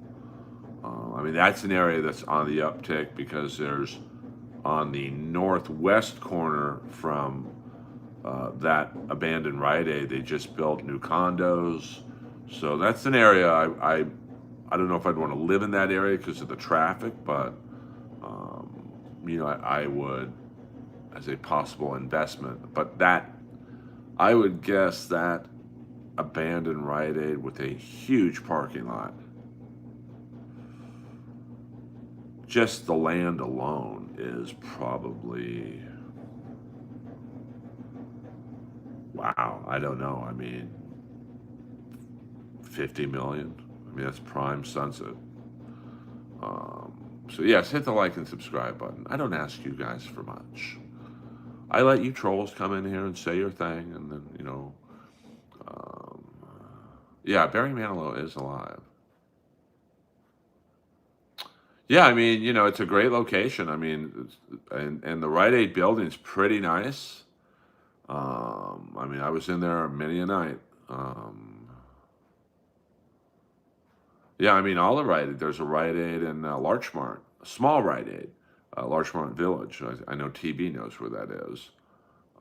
I mean, that's an area that's on the uptick because there's, on the northwest corner from that abandoned Rite Aid, they just built new condos. So that's an area I don't know if I'd want to live in that area because of the traffic, but I would as a possible investment. But that, I would guess that abandoned Rite Aid with a huge parking lot, just the land alone is probably, wow, I don't know. I mean, 50 million. I mean, that's prime Sunset. So yes, hit the like and subscribe button. I don't ask you guys for much. I let you trolls come in here and say your thing, and then, yeah, Barry Manilow is alive. Yeah, I mean, it's a great location. I mean, and the Rite Aid building's pretty nice. I mean, I was in there many a night. Yeah, I mean, all the Rite Aid. There's a Rite Aid in Larchmont, a small Rite Aid, Larchmont Village. I know TB knows where that is.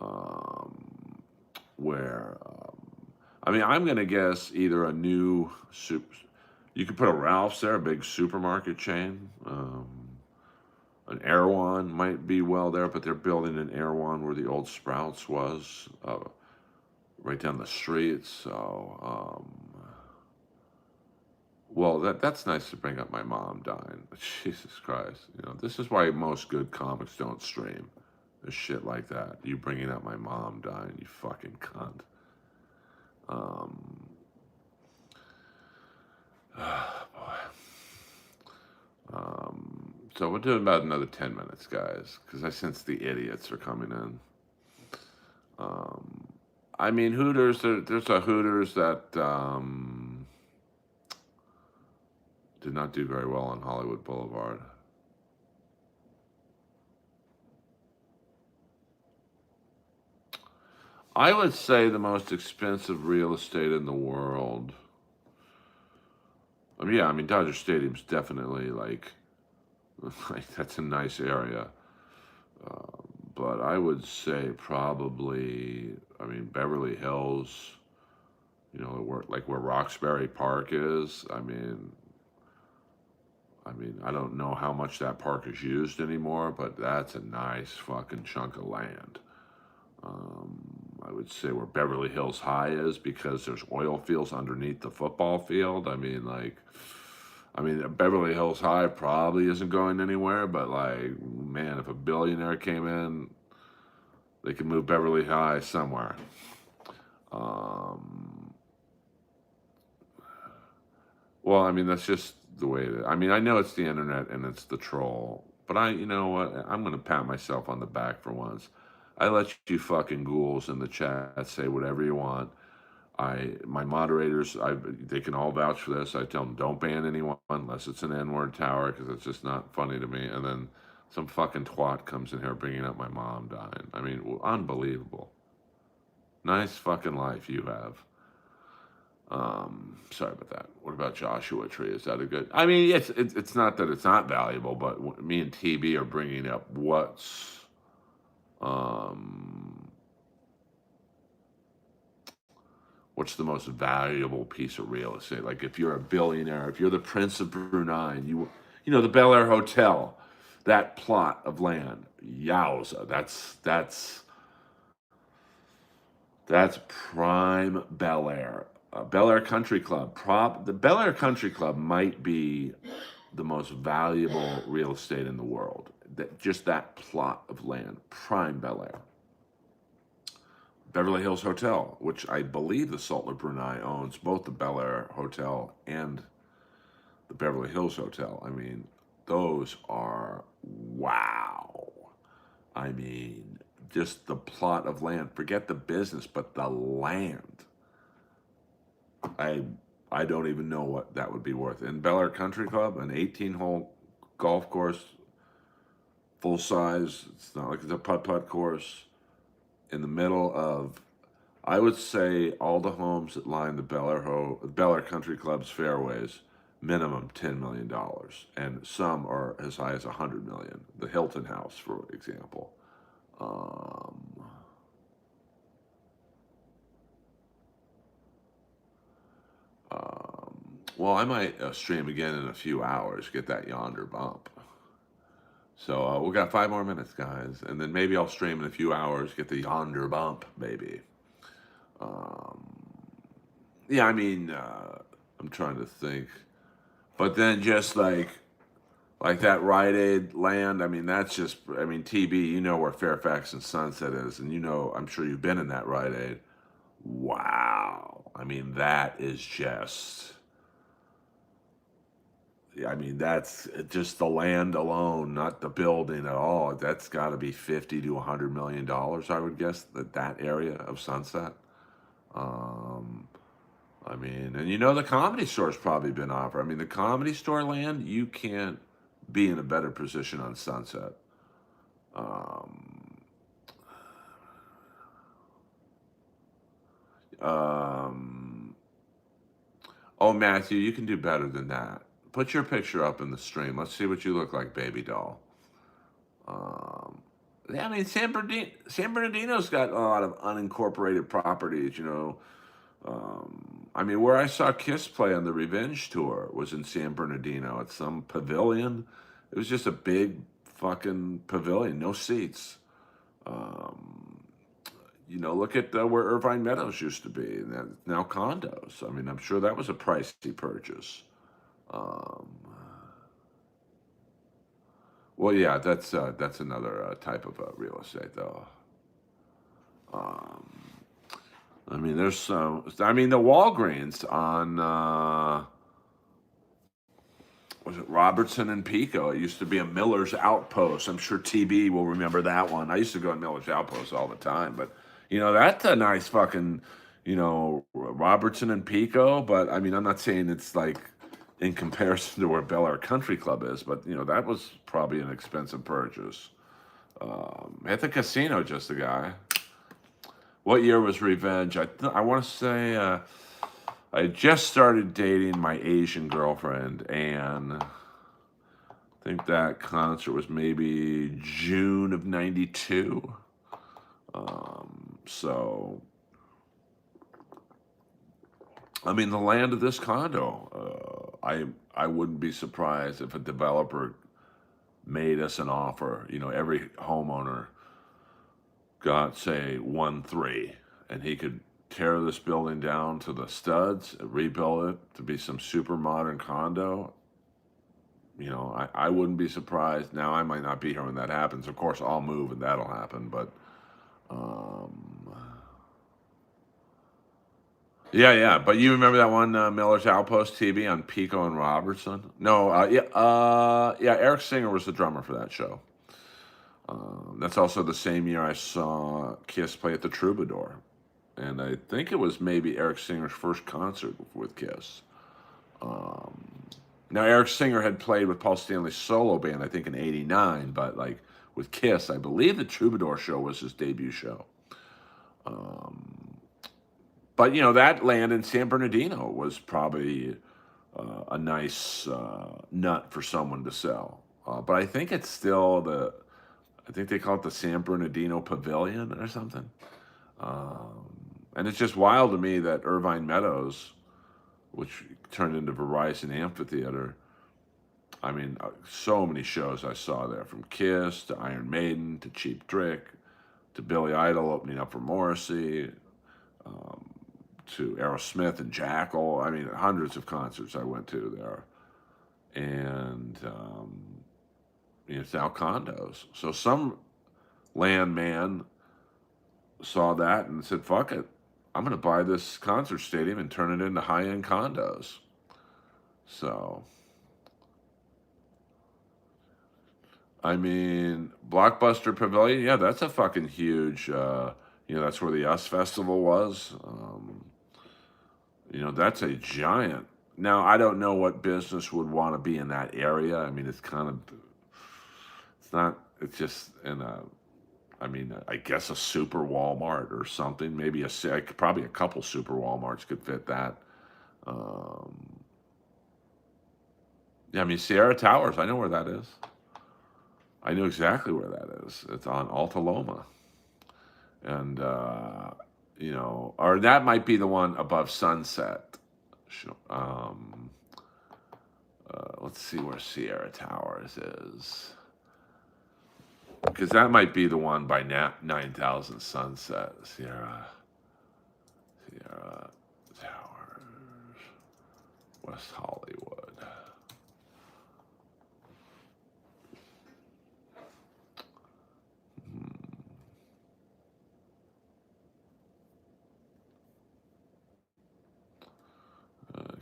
um, where I mean, I'm gonna guess either a new soup. You could put a Ralph's there, a big supermarket chain. An Erewhon might be well there, but they're building an Erewhon where the old Sprouts was, right down the street. So, well, that's nice to bring up my mom dying. Jesus Christ, this is why most good comics don't stream. There's shit like that. You bringing up my mom dying, you fucking cunt. Um, boy. So we're doing about another 10 minutes, guys, because I sense the idiots are coming in. Um, I mean, Hooters, there's a Hooters that did not do very well on Hollywood Boulevard. I would say the most expensive real estate in the world. I mean, yeah, I mean, Dodger Stadium's definitely like that's a nice area. But I would say probably, I mean, Beverly Hills, where Roxbury Park is. I mean, I don't know how much that park is used anymore, but that's a nice fucking chunk of land. Um, I would say where Beverly Hills High is because there's oil fields underneath the football field. I mean, Beverly Hills High probably isn't going anywhere, but like, man, if a billionaire came in, they could move Beverly High somewhere. Um, well, I mean, that's just the way it is. I mean, I know it's the internet and it's the troll, but you know what? I'm going to pat myself on the back for once. I let you fucking ghouls in the chat say whatever you want. My moderators, they can all vouch for this. I tell them don't ban anyone unless it's an N-word tower because it's just not funny to me. And then some fucking twat comes in here bringing up my mom dying. I mean, unbelievable. Nice fucking life you have. Sorry about that. What about Joshua Tree? Is that a good? I mean, it's not that it's not valuable, but me and TB are bringing up um what's the most valuable piece of real estate? Like if you're a billionaire, if you're the Prince of Brunei, and the Bel Air Hotel, that plot of land, yowza, that's prime Bel Air. Bel Air Country Club. The Bel Air Country Club might be the most valuable real estate in the world. Just that plot of land, prime Bel Air. Beverly Hills Hotel, which I believe the Sultan of Brunei owns both the Bel Air Hotel and the Beverly Hills Hotel. I mean, those are wow. I mean, just the plot of land. Forget the business, but the land. I I don't even know what that would be worth. In Bel Air Country Club, an 18-hole golf course, full size. It's not like it's a putt-putt course in the middle of, I would say, all the homes that line the Bel Air Country Club's fairways, minimum $10 million, and some are as high as $100 million. The Hilton House, for example. Um, well, I might stream again in a few hours, get that yonder bump. So we got 5 more minutes, guys, and then maybe I'll stream in a few hours, get the yonder bump, baby. Um, yeah, I mean, I'm trying to think, but then just like that Rite Aid land. I mean, that's just. I mean, TB, you know where Fairfax and Sunset is, and I'm sure you've been in that Rite Aid. Wow. I mean, that is just. I mean, that's just the land alone, not the building at all. That's got to be $50 to $100 million, I would guess, that area of Sunset. Um, I mean, and the Comedy Store's probably been offered. I mean, the Comedy Store land, you can't be in a better position on Sunset. Um, um, oh, Matthew, you can do better than that. Put your picture up in the stream. Let's see what you look like, baby doll. Um, Yeah, I mean, San Bernardino's got a lot of unincorporated properties, you know. I mean, where I saw Kiss play on the Revenge tour was in San Bernardino at some pavilion. It was just a big fucking pavilion, no seats. Um, you know, look at where Irvine Meadows used to be, and that's now condos. I mean, I'm sure that was a pricey purchase. Um, well, yeah, that's another type of real estate, though. Um, I mean, there's some. I mean, the Walgreens on was it Robertson and Pico? It used to be a Miller's Outpost. I'm sure TB will remember that one. I used to go to Miller's Outpost all the time, but you know that's a nice fucking, you know, Robertson and Pico. But I mean, I'm not saying it's like in comparison to where Bel Air Country Club is, but you know that was probably an expensive purchase. At the casino, just a guy. What year was Revenge? I want to say I just started dating my Asian girlfriend, and I think that concert was maybe June of '92. So, I mean, the land of this condo. I wouldn't be surprised if a developer made us an offer. You know, every homeowner got say 1.3, and he could tear this building down to the studs, rebuild it to be some super modern condo. You know, I wouldn't be surprised. Now I might not be here when that happens. Of course, I'll move and that'll happen. But um, yeah, yeah. But you remember that one Miller's Outpost TV on Pico and Robertson? No, yeah. Eric Singer was the drummer for that show. That's also the same year I saw Kiss play at the Troubadour, and I think it was maybe Eric Singer's first concert with Kiss. Um, Now Eric Singer had played with Paul Stanley's solo band, I think in '89, but like with Kiss, I believe the Troubadour show was his debut show. Um, but you know that land in San Bernardino was probably a nice nut for someone to sell. But I think it's still I think they call it the San Bernardino Pavilion or something. Um, and it's just wild to me that Irvine Meadows, which turned into Verizon Amphitheater, I mean, so many shows I saw there, from Kiss to Iron Maiden to Cheap Trick to Billy Idol opening up for Morrissey, um, to Aerosmith and Jackal. I mean, hundreds of concerts I went to there. And it's now condos. So some landman saw that and said, fuck it. I'm going to buy this concert stadium and turn it into high end condos. So, I mean, Blockbuster Pavilion, yeah, that's a fucking huge, that's where the US Festival was. That's a giant. Now, I don't know what business would want to be in that area. I mean, it's not, it's just I guess a super Walmart or something. Maybe probably a couple super Walmarts could fit that. Um, yeah, I mean, Sierra Towers, I know where that is. I know exactly where that is. It's on Alta Loma. And, or that might be the one above Sunset. Um, let's see where Sierra Towers is. Because that might be the one by 9,000 Sunset. Sierra Towers, West Hollywood.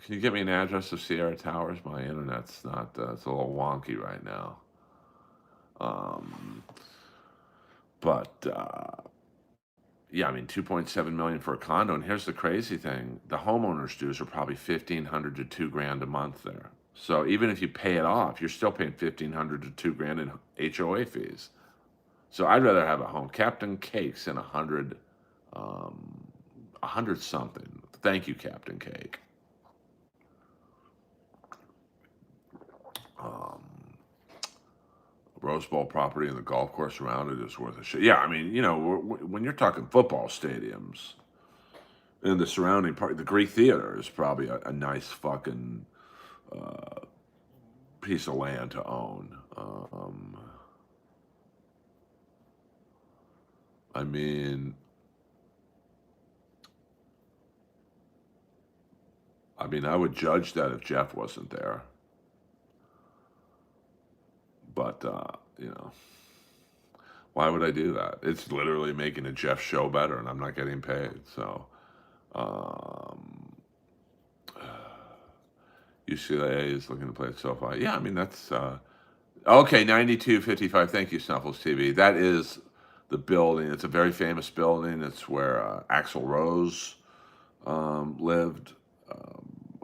Can you give me an address of Sierra Towers? My internet's not, it's a little wonky right now. Um, but yeah, I mean, 2.7 million for a condo. And here's the crazy thing: the homeowners' dues are probably 1,500 to 2 grand a month there. So even if you pay it off, you're still paying 1,500 to 2 grand in HOA fees. So I'd rather have a home. Captain Cakes in um, 100 something. Thank you, Captain Cake. Um, Rose Bowl property and the golf course around it is worth a shit. Yeah, I mean, when you're talking football stadiums and the surrounding part, the Greek Theater is probably a nice fucking piece of land to own. I mean, I would judge that if Jeff wasn't there, but why would I do that? It's literally making a Jeff show better, and I'm not getting paid. So, um, UCLA is looking to play at SoFi. Yeah, I mean that's okay. 9255. Thank you, Snuffles TV. That is the building. It's a very famous building. It's where Axl Rose lived.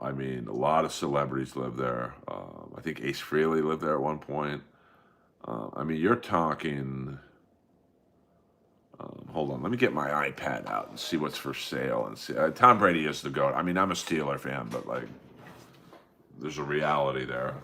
I mean, a lot of celebrities live there. I think Ace Frehley lived there at one point. I mean, you're talking. Hold on, let me get my iPad out and see what's for sale. And see, Tom Brady is the GOAT. I mean, I'm a Steeler fan, but like, there's a reality there.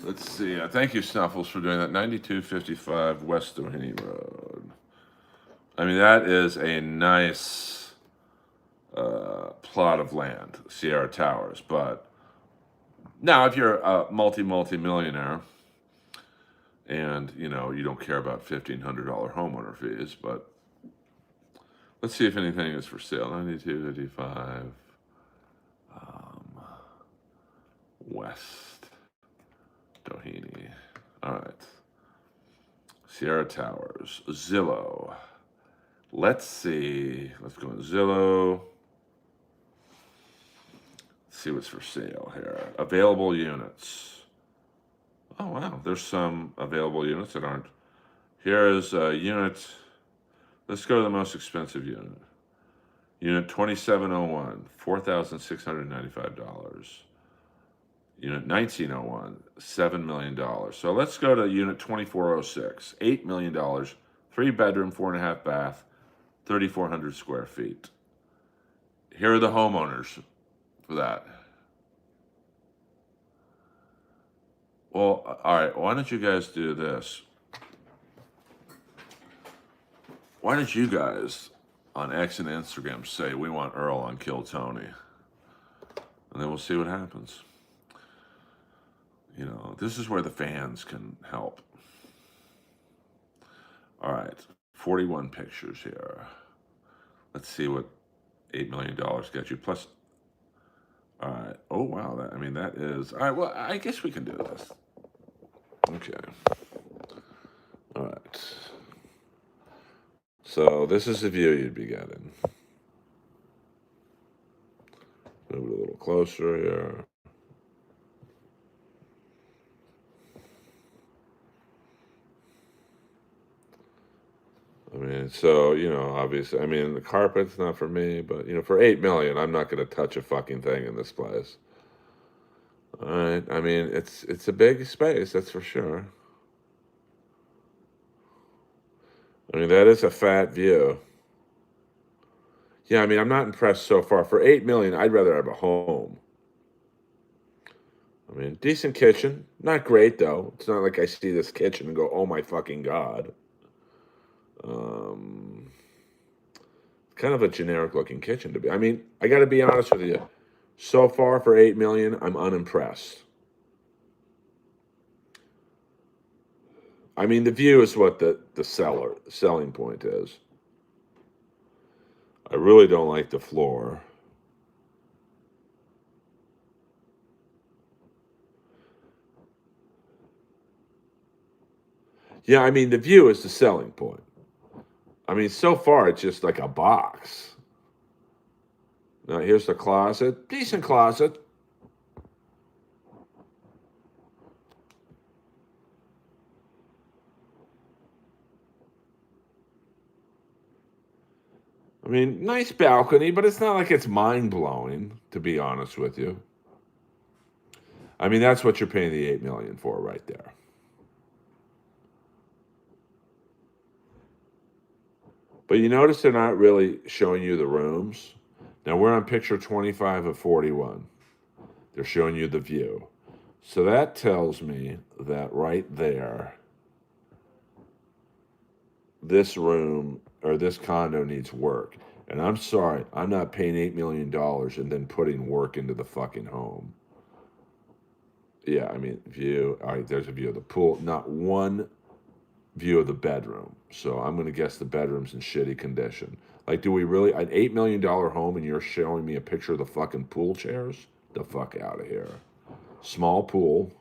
Let's see. Thank you, Snuffles, for doing that. 9255 West Doheny Road. I mean, that is a nice plot of land, Sierra Towers. But now, if you're a multi-millionaire and, you don't care about $1,500 homeowner fees, but let's see if anything is for sale. 9255 West Doheny. All right. Sierra Towers. Zillow. Let's see. Let's go to Zillow. See what's for sale here. Available units. Oh, wow. There's some available units that aren't. Here is a unit. Let's go to the most expensive unit. Unit 2701, $4,695. Unit 1901, $7 million. So let's go to unit 2406, $8 million, 3-bedroom, 4.5 bath, 3,400 square feet. Here are the homeowners for that. Well, all right, why don't you guys do this? Why don't you guys on X and Instagram say we want Earl on Kill Tony? And then we'll see what happens. This is where the fans can help. All right, 41 pictures here. Let's see what $8 million gets you. Plus, all right. Oh, wow. That is... All right, well, I guess we can do this. Okay. All right. So this is the view you'd be getting. Move it a little closer here. Obviously, the carpet's not for me, but, for $8 million, I'm not going to touch a fucking thing in this place. All right. It's a big space, that's for sure. That is a fat view. Yeah, I'm not impressed so far. For $8 million, I'd rather have a home. Decent kitchen. Not great, though. It's not like I see this kitchen and go, oh my fucking God. Kind of a generic looking kitchen to be. I got to be honest with you. So far for $8 million, I'm unimpressed. The view is what the selling point is. I really don't like the floor. Yeah, the view is the selling point. So far it's just like a box. Now here's the closet. Decent closet. Nice balcony, but it's not like it's mind-blowing, to be honest with you. That's what you're paying the $8 million for right there. But you notice they're not really showing you the rooms. Now we're on picture 25 of 41. They're showing you the view. So that tells me that right there, this room or this condo needs work. And I'm sorry, I'm not paying $8 million and then putting work into the fucking home. Yeah, I mean, view. All right, there's a view of the pool. Not one view of the bedroom. So I'm going to guess the bedroom's in shitty condition. Like, do we really, an $8 million home and you're showing me a picture of the fucking pool chairs? The fuck out of here. Small pool.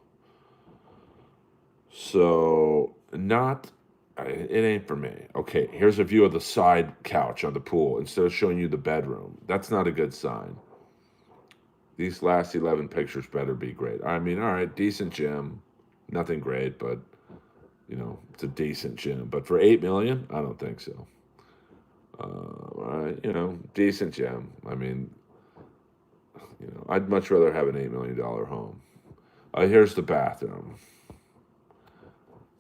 So, not, it ain't for me. Okay, here's a view of the side couch on the pool instead of showing you the bedroom. That's not a good sign. These last 11 pictures better be great. I mean, all right, decent gym. Nothing great, but, it's a decent gym. But for 8 million, I don't think so. Decent gym. I mean, I'd much rather have an $8 million home. Here's the bathroom.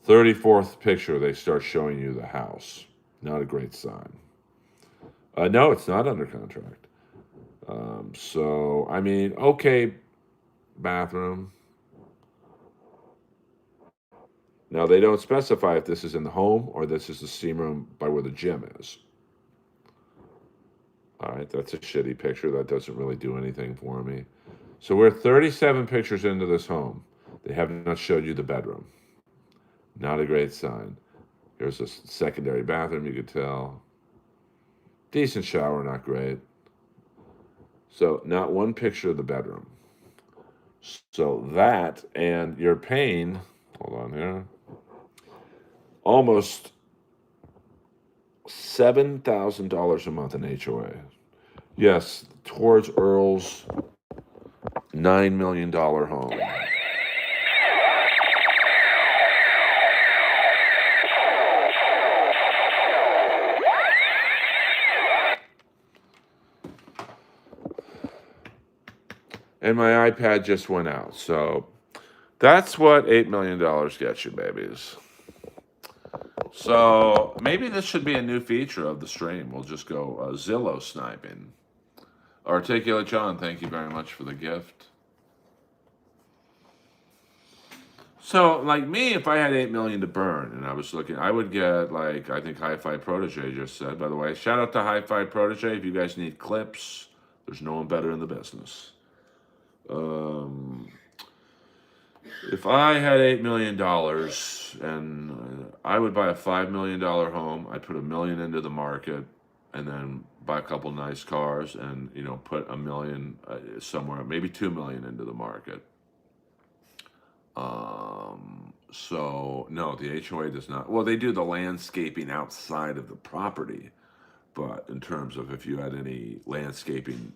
34th picture, they start showing you the house. Not a great sign. No, it's not under contract. So, I mean, okay, bathroom. Now, they don't specify if this is in the home or this is the steam room by where the gym is. All right, that's a shitty picture. That doesn't really do anything for me. So we're 37 pictures into this home. They have not showed you the bedroom. Not a great sign. Here's a secondary bathroom, you could tell. Decent shower, not great. So not one picture of the bedroom. So that, and you're paying, hold on here, almost $7,000 a month in HOA. Yes, towards Earl's $9 million home. And my iPad just went out. So that's what $8 million gets you, babies. So maybe this should be a new feature of the stream. We'll just go Zillow sniping. Articulate John, thank you very much for the gift. So, like me, if I had 8 million to burn and I was looking, I would get, like, I think Hi-Fi Protege just said, by the way, shout out to Hi-Fi Protege. If you guys need clips, there's no one better in the business. If I had $8 million and I would buy a $5 million home, I'd put $1 million into the market and then buy a couple nice cars and, put $1 million somewhere, maybe $2 million into the market. So no, the HOA does not. Well, they do the landscaping outside of the property, but in terms of if you had any landscaping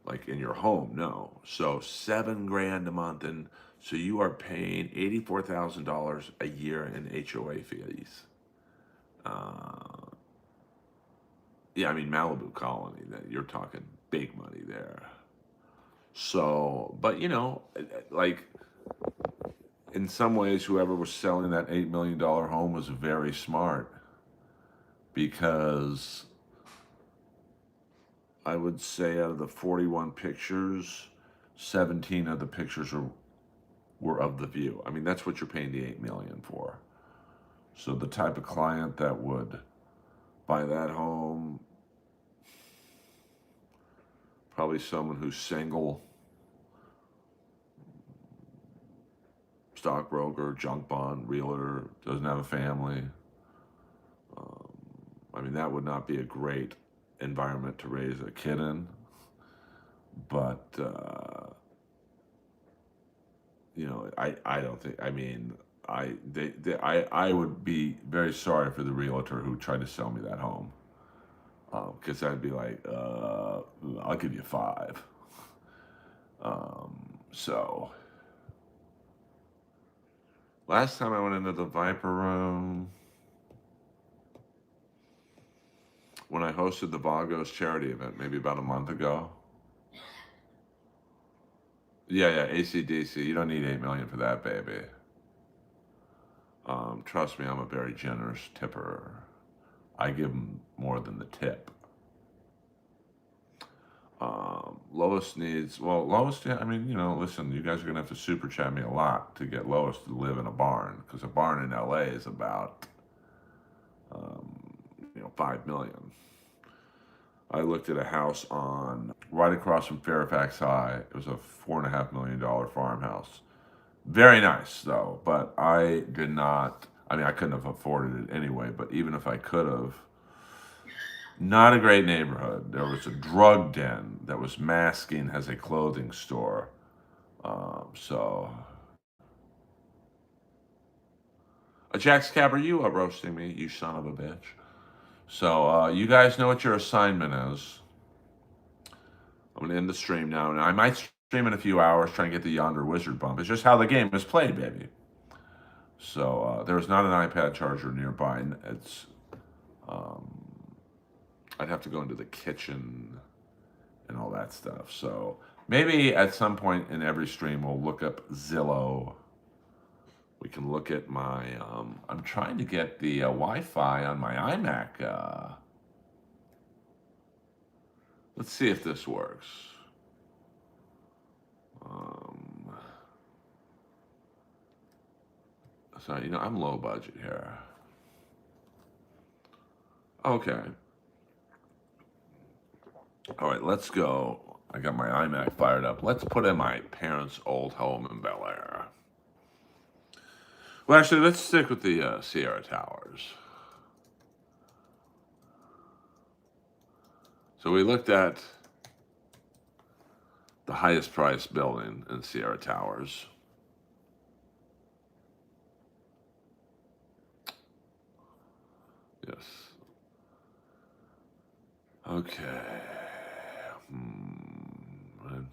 like in your home, no. So $7,000 a month, and so you are paying $84,000 a year in HOA fees. Yeah, I mean Malibu Colony. That you're talking big money there. So, but like in some ways, whoever was selling that $8 million home was very smart because I would say out of the 41 pictures, 17 of the pictures were of the view. I mean, that's what you're paying the $8 million for. So the type of client that would buy that home, probably someone who's single, stockbroker, junk bond, realtor, doesn't have a family. I mean, that would not be a great environment to raise a kid in. But, I don't think, I mean, I would be very sorry for the realtor who tried to sell me that home. Because I'd be like, I'll give you 5. So, last time I went into the Viper room, when I hosted the Vagos charity event, maybe about a month ago. Yeah, AC/DC. You don't need 8 million for that, baby. Trust me, I'm a very generous tipper. I give them more than the tip. Lois needs, well, Lois, I mean, listen, you guys are going to have to super chat me a lot to get Lois to live in a barn, because a barn in LA is about, 5 million. I looked at a house on right across from Fairfax High. It was a $4.5 million farmhouse. Very nice though, but I did not. I mean, I couldn't have afforded it anyway. But even if I could have, not a great neighborhood. There was a drug den that was masking as a clothing store. So, Jax Cab, are you roasting me, you son of a bitch? So, you guys know what your assignment is. I'm going to end the stream now. And I might stream in a few hours, try and get the Yonder Wizard bump. It's just how the game is played, baby. So, there's not an iPad charger nearby. It's, I'd have to go into the kitchen and all that stuff. So, maybe at some point in every stream, we'll look up Zillow. We can look at my, I'm trying to get the Wi-Fi on my iMac. Let's see if this works. So, I'm low budget here. Okay. All right, let's go. I got my iMac fired up. Let's put in my parents' old home in Bel Air. Well, actually, let's stick with the Sierra Towers. So we looked at the highest priced building in Sierra Towers. Yes. Okay. Let's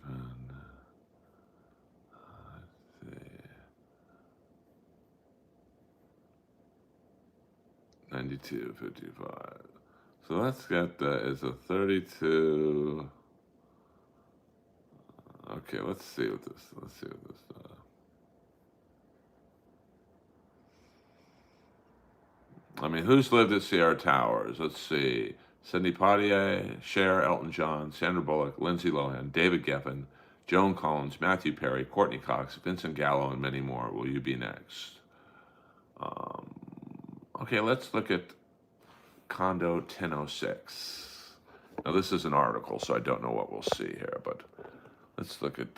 see. 92.55. So let's get that as a 32. Okay, let's see what this. I mean, who's lived at Sierra Towers? Let's see. Sidney Poitier, Cher, Elton John, Sandra Bullock, Lindsay Lohan, David Geffen, Joan Collins, Matthew Perry, Courtney Cox, Vincent Gallo, and many more. Will you be next? Okay, let's look at Condo 1006. Now, this is an article, so I don't know what we'll see here, but let's look at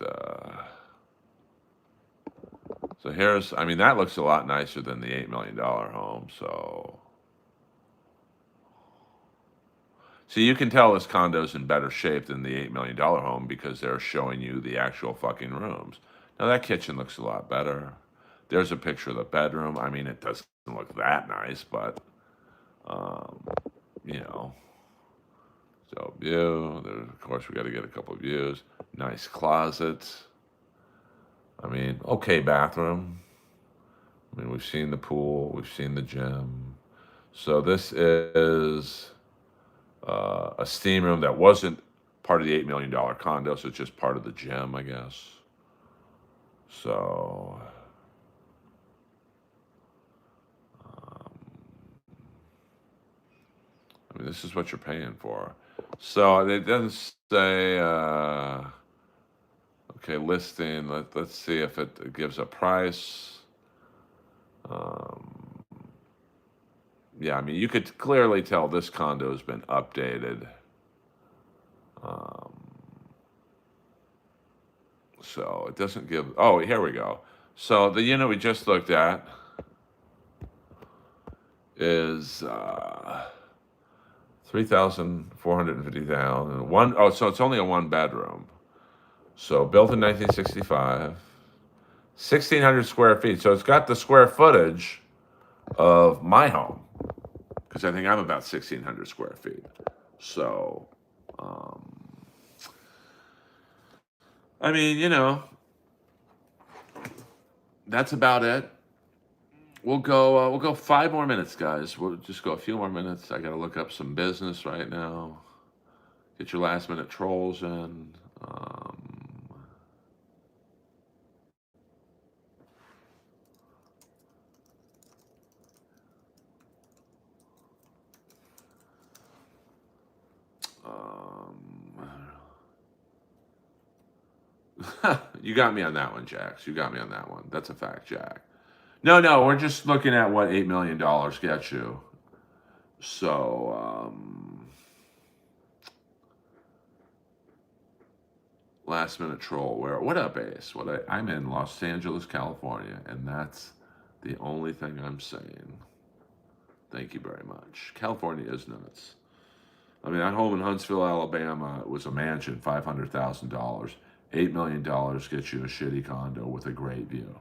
so here's, I mean, that looks a lot nicer than the $8 million home, so. See, you can tell this condo's in better shape than the $8 million home because they're showing you the actual fucking rooms. Now, that kitchen looks a lot better. There's a picture of the bedroom. I mean, it doesn't look that nice, but, So, view. There, of course, we got to get a couple of views. Nice closets. I mean, okay bathroom. I mean, we've seen the pool. We've seen the gym. So this is a steam room that wasn't part of the $8 million condo, so it's just part of the gym, I guess. So, I mean, this is what you're paying for. So it doesn't say, okay, listing. Let's see if it gives a price. Yeah, I mean, you could clearly tell this condo has been updated. So it doesn't give, oh, here we go. So the unit we just looked at is 3,450,000. Oh, so it's only a one bedroom. So built in 1965, 1,600 square feet. So it's got the square footage of my home, because I think I'm about 1,600 square feet. So, I mean, that's about it. We'll go 5 more minutes, guys. We'll just go a few more minutes. I got to look up some business right now. Get your last minute trolls in. You got me on that one, Jax. You got me on that one. That's a fact, Jack. No, no, we're just looking at what $8 million gets you. So, last minute troll. What up, Ace? I'm in Los Angeles, California, and that's the only thing I'm saying. Thank you very much. California is nuts. I mean, that home in Huntsville, Alabama was a mansion, $500,000. $8 million gets you a shitty condo with a great view.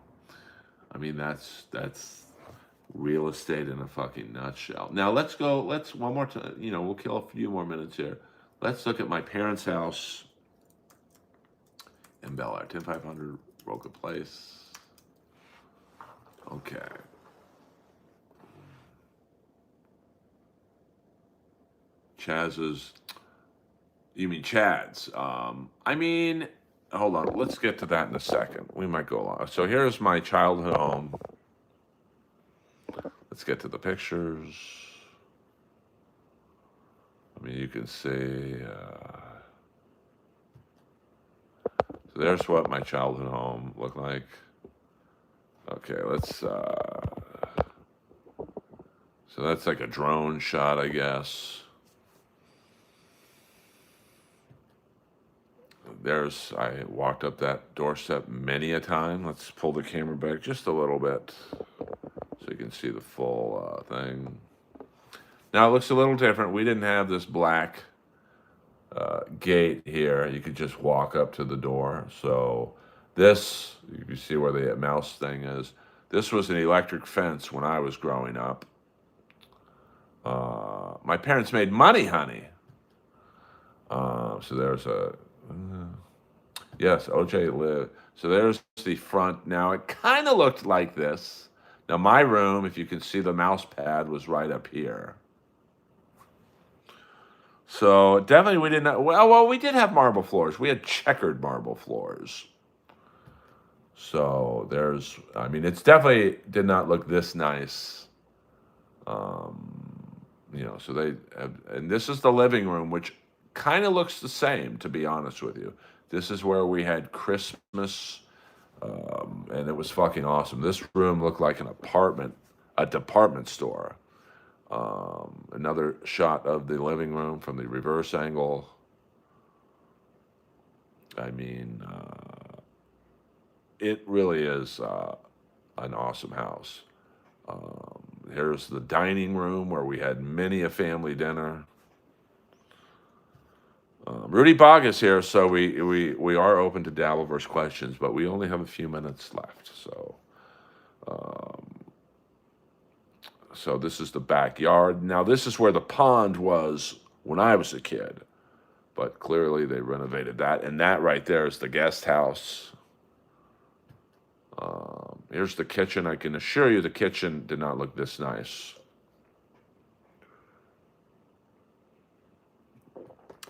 I mean, that's real estate in a fucking nutshell. Now let's go. Let's one more time. We'll kill a few more minutes here. Let's look at my parents' house in Bel Air, 10500 Roca Place. Okay. Chaz's. You mean Chad's? I mean, hold on. Let's get to that in a second. We might go along. So here's my childhood home. Let's get to the pictures. I mean, you can see. So there's what my childhood home looked like. Okay, let's. So that's like a drone shot, I guess. I walked up that doorstep many a time. Let's pull the camera back just a little bit so you can see the full thing. Now it looks a little different. We didn't have this black gate here. You could just walk up to the door. So this, you can see where the mouse thing is. This was an electric fence when I was growing up. My parents made money, honey. So there's yes, OJ lived. So there's the front. Now it kind of looked like this. Now my room, if you can see the mouse pad, was right up here. So definitely we didn't. Well, we did have marble floors. We had checkered marble floors. So I mean, it's definitely did not look this nice. So and this is the living room, which kind of looks the same, to be honest with you. This is where we had Christmas, and it was fucking awesome. This room looked like a department store. Another shot of the living room from the reverse angle. I mean, it really is an awesome house. Here's the dining room where we had many a family dinner. Rudy Bog is here, so we are open to Dabbleverse questions, but we only have a few minutes left. So this is the backyard. Now this is where the pond was when I was a kid, but clearly they renovated that. And that right there is the guest house. Here's the kitchen. I can assure you the kitchen did not look this nice.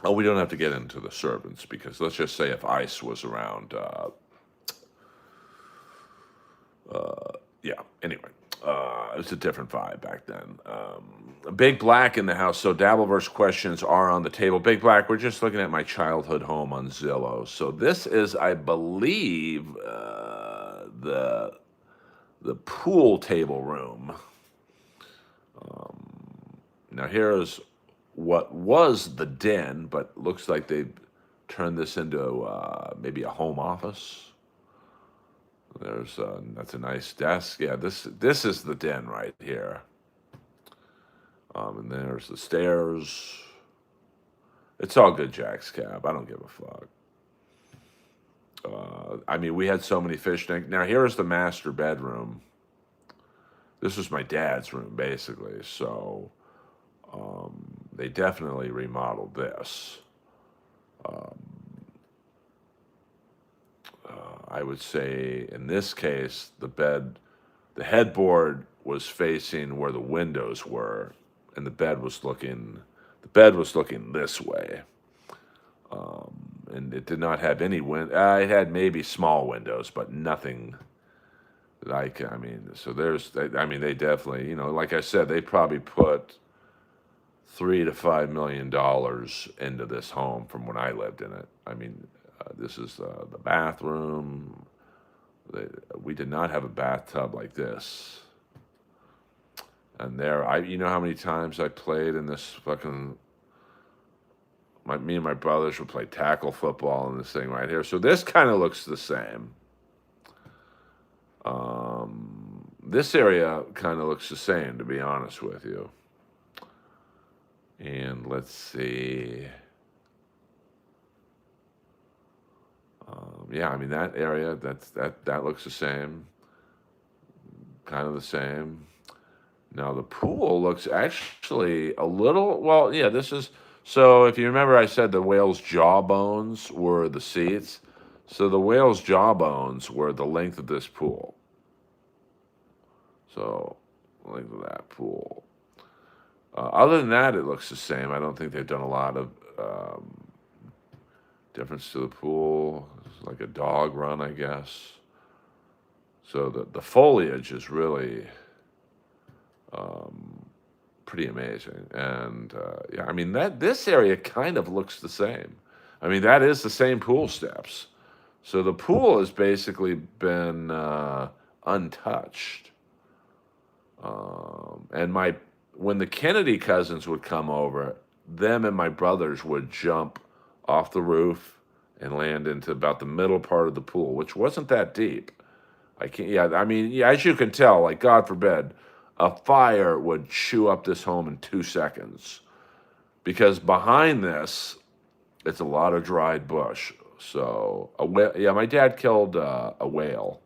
Oh, we don't have to get into the servants because let's just say if ICE was around. Yeah, anyway. It was a different vibe back then. Big Black in the house. So Dabbleverse questions are on the table. Big Black, we're just looking at my childhood home on Zillow. So this is, I believe, the pool table room. Now here's what was the den, but looks like they've turned this into maybe a home office. That's a nice desk. Yeah, this is the den right here. And there's the stairs. It's all good, Jack's Cab. I don't give a fuck. I mean, we had so many fish tanks. Now here's the master bedroom. This was my dad's room, basically. So they definitely remodeled this. I would say in this case, the headboard was facing where the windows were, and the bed was looking this way. And it did not have any it had maybe small windows, but nothing so they definitely, like I said, they probably put $3 to $5 million into this home from when I lived in it. I mean, this is the bathroom. We did not have a bathtub like this. And you know how many times I played in this fucking. Me and my brothers would play tackle football in this thing right here. So this kind of looks the same. This area kind of looks the same, to be honest with you. And let's see. Yeah, I mean that area. That looks the same. Kind of the same. Now the pool looks actually a little. Well, yeah. This is so. If you remember, I said the whale's jawbones were the seats. So the whale's jawbones were the length of this pool. So, length of that pool. Other than that, it looks the same. I don't think they've done a lot of difference to the pool. It's like a dog run, I guess. So the foliage is really pretty amazing. And yeah, I mean this area kind of looks the same. I mean that is the same pool steps. So the pool has basically been untouched. And when the Kennedy cousins would come over, them and my brothers would jump off the roof and land into about the middle part of the pool, which wasn't that deep. I can't. Yeah, I mean, yeah, as you can tell, like God forbid, a fire would chew up this home in 2 seconds, because behind this, it's a lot of dried bush. So yeah, my dad killed a whale.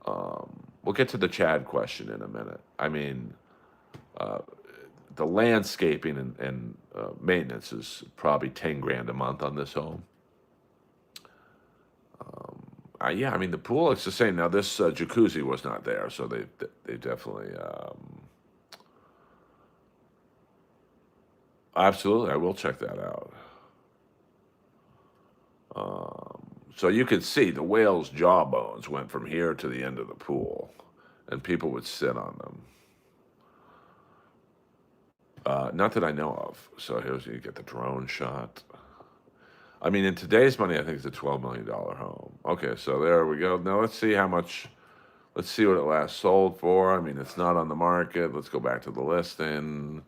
We'll get to the Chad question in a minute. I mean, the landscaping and maintenance is probably 10 grand a month on this home. Yeah, I mean the pool looks the same. Now this jacuzzi was not there, so they definitely absolutely. I will check that out. So you could see the whale's jawbones went from here to the end of the pool, and people would sit on them. Not that I know of. So here's you get the drone shot. I mean, in today's money, I think it's a $12 million home. Okay, so there we go. Now let's see how much. Let's see what it last sold for. I mean, it's not on the market. Let's go back to the listing.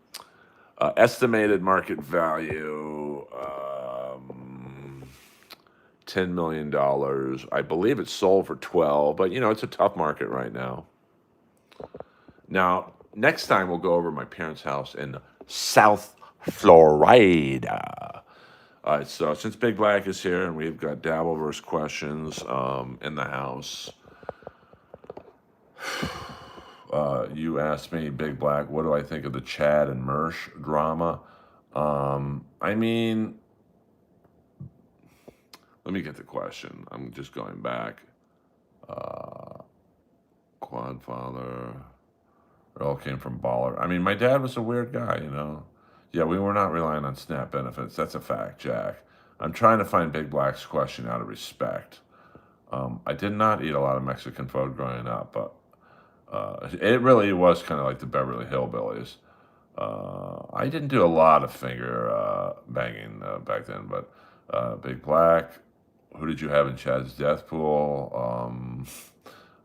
Estimated market value, $10 million. I believe it's sold for 12, but you know, it's a tough market right now. Now, next time we'll go over my parents' house in South Florida. All right, so since Big Black is here and we've got Dabbleverse questions in the house, you asked me, Big Black, what do I think of the Chad and Mersh drama? I mean, let me get the question. I'm just going back. Quadfather, Earl came from Baller. I mean, my dad was a weird guy, you know. Yeah, we were not relying on SNAP benefits. That's a fact, Jack. I'm trying to find Big Black's question out of respect. I did not eat a lot of Mexican food growing up, but it really was kind of like the Beverly Hillbillies. I didn't do a lot of finger banging back then, but Big Black, who did you have in Chad's death pool? All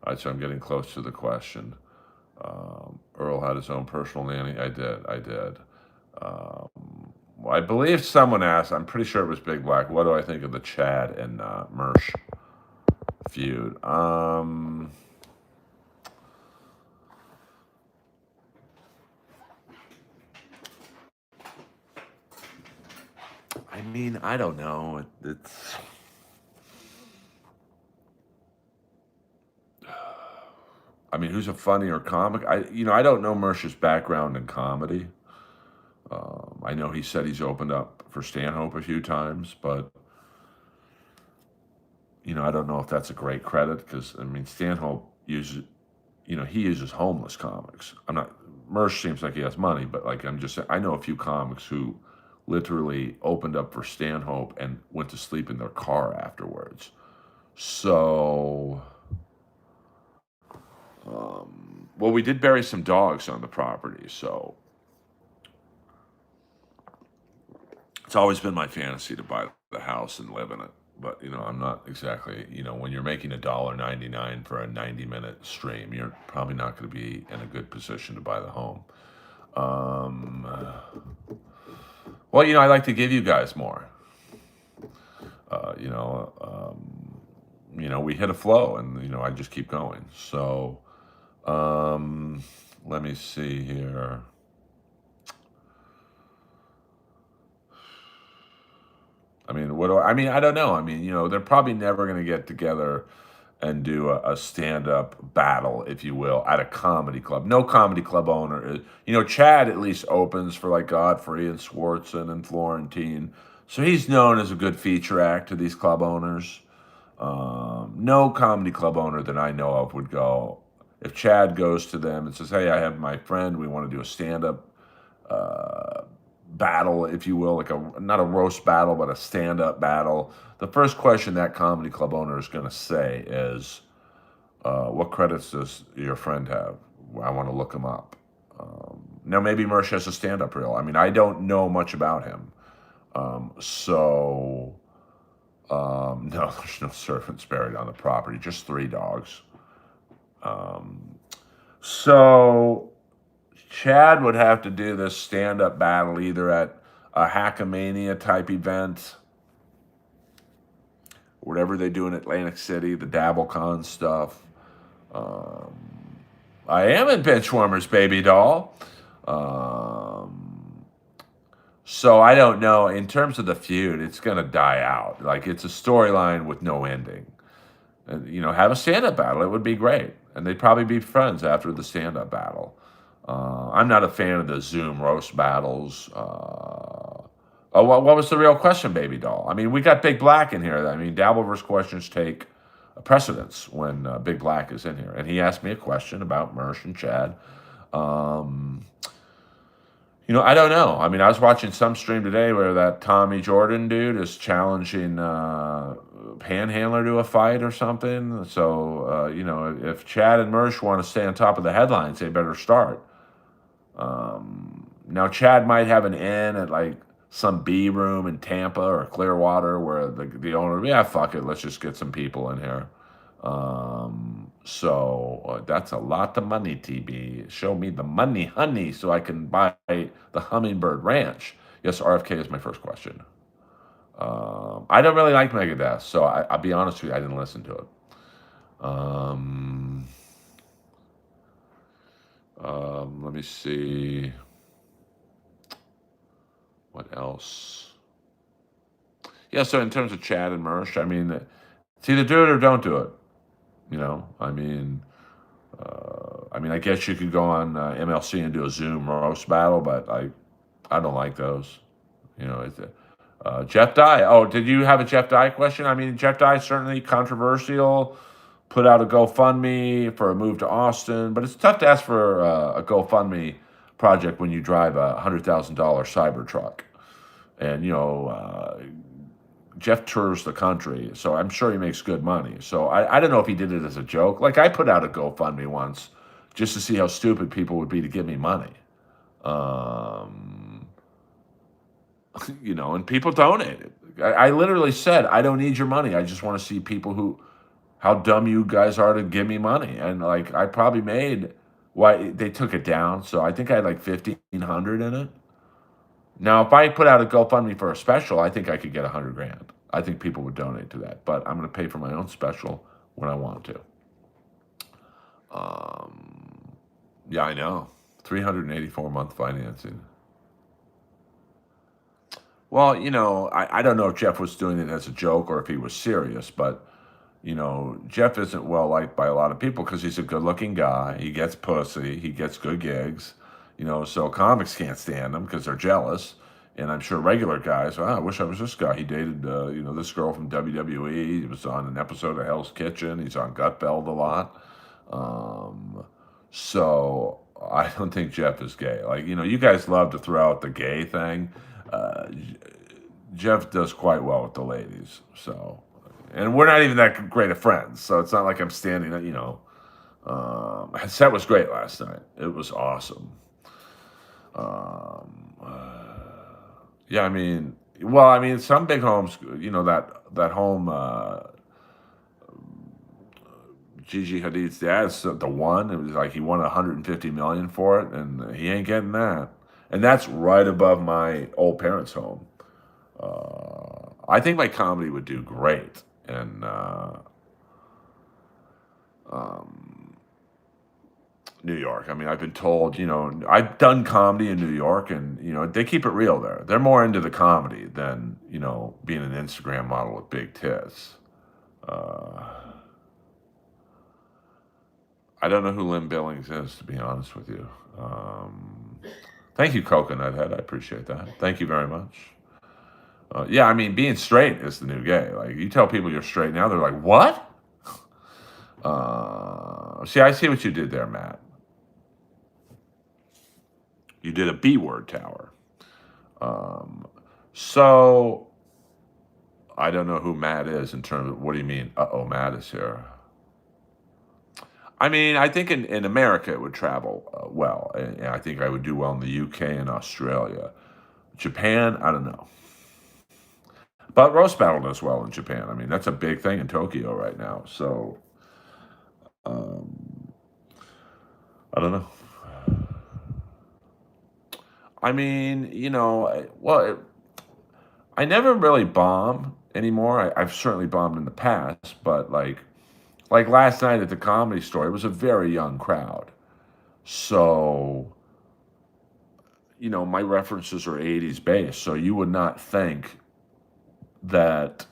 right, so I'm getting close to the question. Earl had his own personal nanny. I did. I believe someone asked, I'm pretty sure it was Big Black, what do I think of the Chad and Mersh feud? I mean, I don't know. It's I mean, who's a funnier comic? I don't know Mersh's background in comedy. I know he said he's opened up for Stanhope a few times, but I don't know if that's a great credit because I mean Stanhope uses, he uses homeless comics. I'm not. Mersh seems like he has money, but like I'm just saying, I know a few comics who literally opened up for Stanhope and went to sleep in their car afterwards. So, well, we did bury some dogs on the property, so It's always been my fantasy to buy the house and live in it. But I'm not exactly, when you're making $1.99 for a 90-minute stream, you're probably not going to be in a good position to buy the home. Um, well, I like to give you guys more. Uh, you know, we hit a flow, and I just keep going. So, um, let me see here. I mean, I mean, I don't know. I mean, they're probably never going to get together and do a stand-up battle, if you will, at a comedy club. No comedy club owner Chad at least opens for like Godfrey and Swartzen and Florentine. So he's known as a good feature act to these club owners. No comedy club owner that I know of would go. If Chad goes to them and says, "Hey, I have my friend. We want to do a stand-up uh, battle, if you will, like not a roast battle, but a stand-up battle." The first question that comedy club owner is going to say is, "What credits does your friend have? I want to look him up." Now, maybe Mersh has a stand-up reel. I mean, I don't know much about him, so. No, there's no servants buried on the property, just 3 dogs. Um, so Chad would have to do this stand-up battle either at a Hackamania type event, whatever they do in Atlantic City, the DabbleCon stuff. Um, I am in Benchwarmers, baby doll. Um, so I don't know. In terms of the feud, it's going to die out. Like, it's a storyline with no ending. And, have a stand-up battle. It would be great. And they'd probably be friends after the stand-up battle. I'm not a fan of the Zoom roast battles. What was the real question, baby doll? I mean, we got Big Black in here. I mean, Dabbleverse questions take precedence when Big Black is in here. And he asked me a question about Mersh and Chad. Um, I don't know. I mean, I was watching some stream today where that Tommy Jordan dude is challenging Panhandler to a fight or something. So, if Chad and Mersh want to stay on top of the headlines, they better start. Now, Chad might have an in at like some B room in Tampa or Clearwater where the owner, yeah, fuck it, let's just get some people in here. So that's a lot of money, TB. Show me the money, honey, so I can buy the Hummingbird Ranch. Yes, RFK is my first question. I don't really like Megadeth, so I'll be honest with you, I didn't listen to it. Let me see. What else? Yeah, so in terms of Chad and Mersh, I mean, it's either do it or don't do it. I guess you could go on MLC and do a Zoom roast battle, but I don't like those. Jeff Dye. Oh, did you have a Jeff Dye question? I mean, Jeff Dye is certainly controversial. Put out a GoFundMe for a move to Austin, but it's tough to ask for a GoFundMe project when you drive a $100,000 Cybertruck. And Jeff tours the country, so I'm sure he makes good money. So I don't know if he did it as a joke. Like, I put out a GoFundMe once just to see how stupid people would be to give me money. Um, and people donated. I literally said, I don't need your money. I just want to see how dumb you guys are to give me money. And like, I probably made, why they took it down. So I think I had like 1,500 in it. Now, if I put out a GoFundMe for a special, I think I could get 100 grand. I think people would donate to that, but I'm going to pay for my own special when I want to. Yeah, I know. 384-month financing. Well, I don't know if Jeff was doing it as a joke or if he was serious, but Jeff isn't well liked by a lot of people because he's a good-looking guy. He gets pussy. He gets good gigs. So comics can't stand him because they're jealous. And I'm sure regular guys, I wish I was this guy. He dated, this girl from WWE. He was on an episode of Hell's Kitchen. He's on Gutfeld a lot. So I don't think Jeff is gay. Like, you guys love to throw out the gay thing. Jeff does quite well with the ladies. So, and we're not even that great of friends. So it's not like I'm standing, set was great last night. It was awesome. Yeah, I mean, well, I mean, some big homes, that home, Gigi Hadid's dad's the one. It was like he won 150 million for it, and he ain't getting that. And that's right above my old parents' home. I think my comedy would do great in um, New York. I mean, I've been told, I've done comedy in New York, and they keep it real there. They're more into the comedy than being an Instagram model with big tits. Uh, I don't know who Lynn Billings is, to be honest with you. Thank you, Coconut Head. I appreciate that. Thank you very much. Yeah, I mean, being straight is the new gay. Like, you tell people you're straight now, they're like, what? See, I see what you did there, Matt. You did a B word tower. Um, so, I don't know who Matt is in terms of, what do you mean? Uh-oh, Matt is here. I mean, I think in America it would travel well. And I think I would do well in the UK and Australia. Japan, I don't know. But roast battle does well in Japan. I mean, that's a big thing in Tokyo right now. So, um, I don't know. I mean, I never really bomb anymore. I've certainly bombed in the past, but like last night at the Comedy Store, it was a very young crowd. So, my references are 80s based. So you would not think that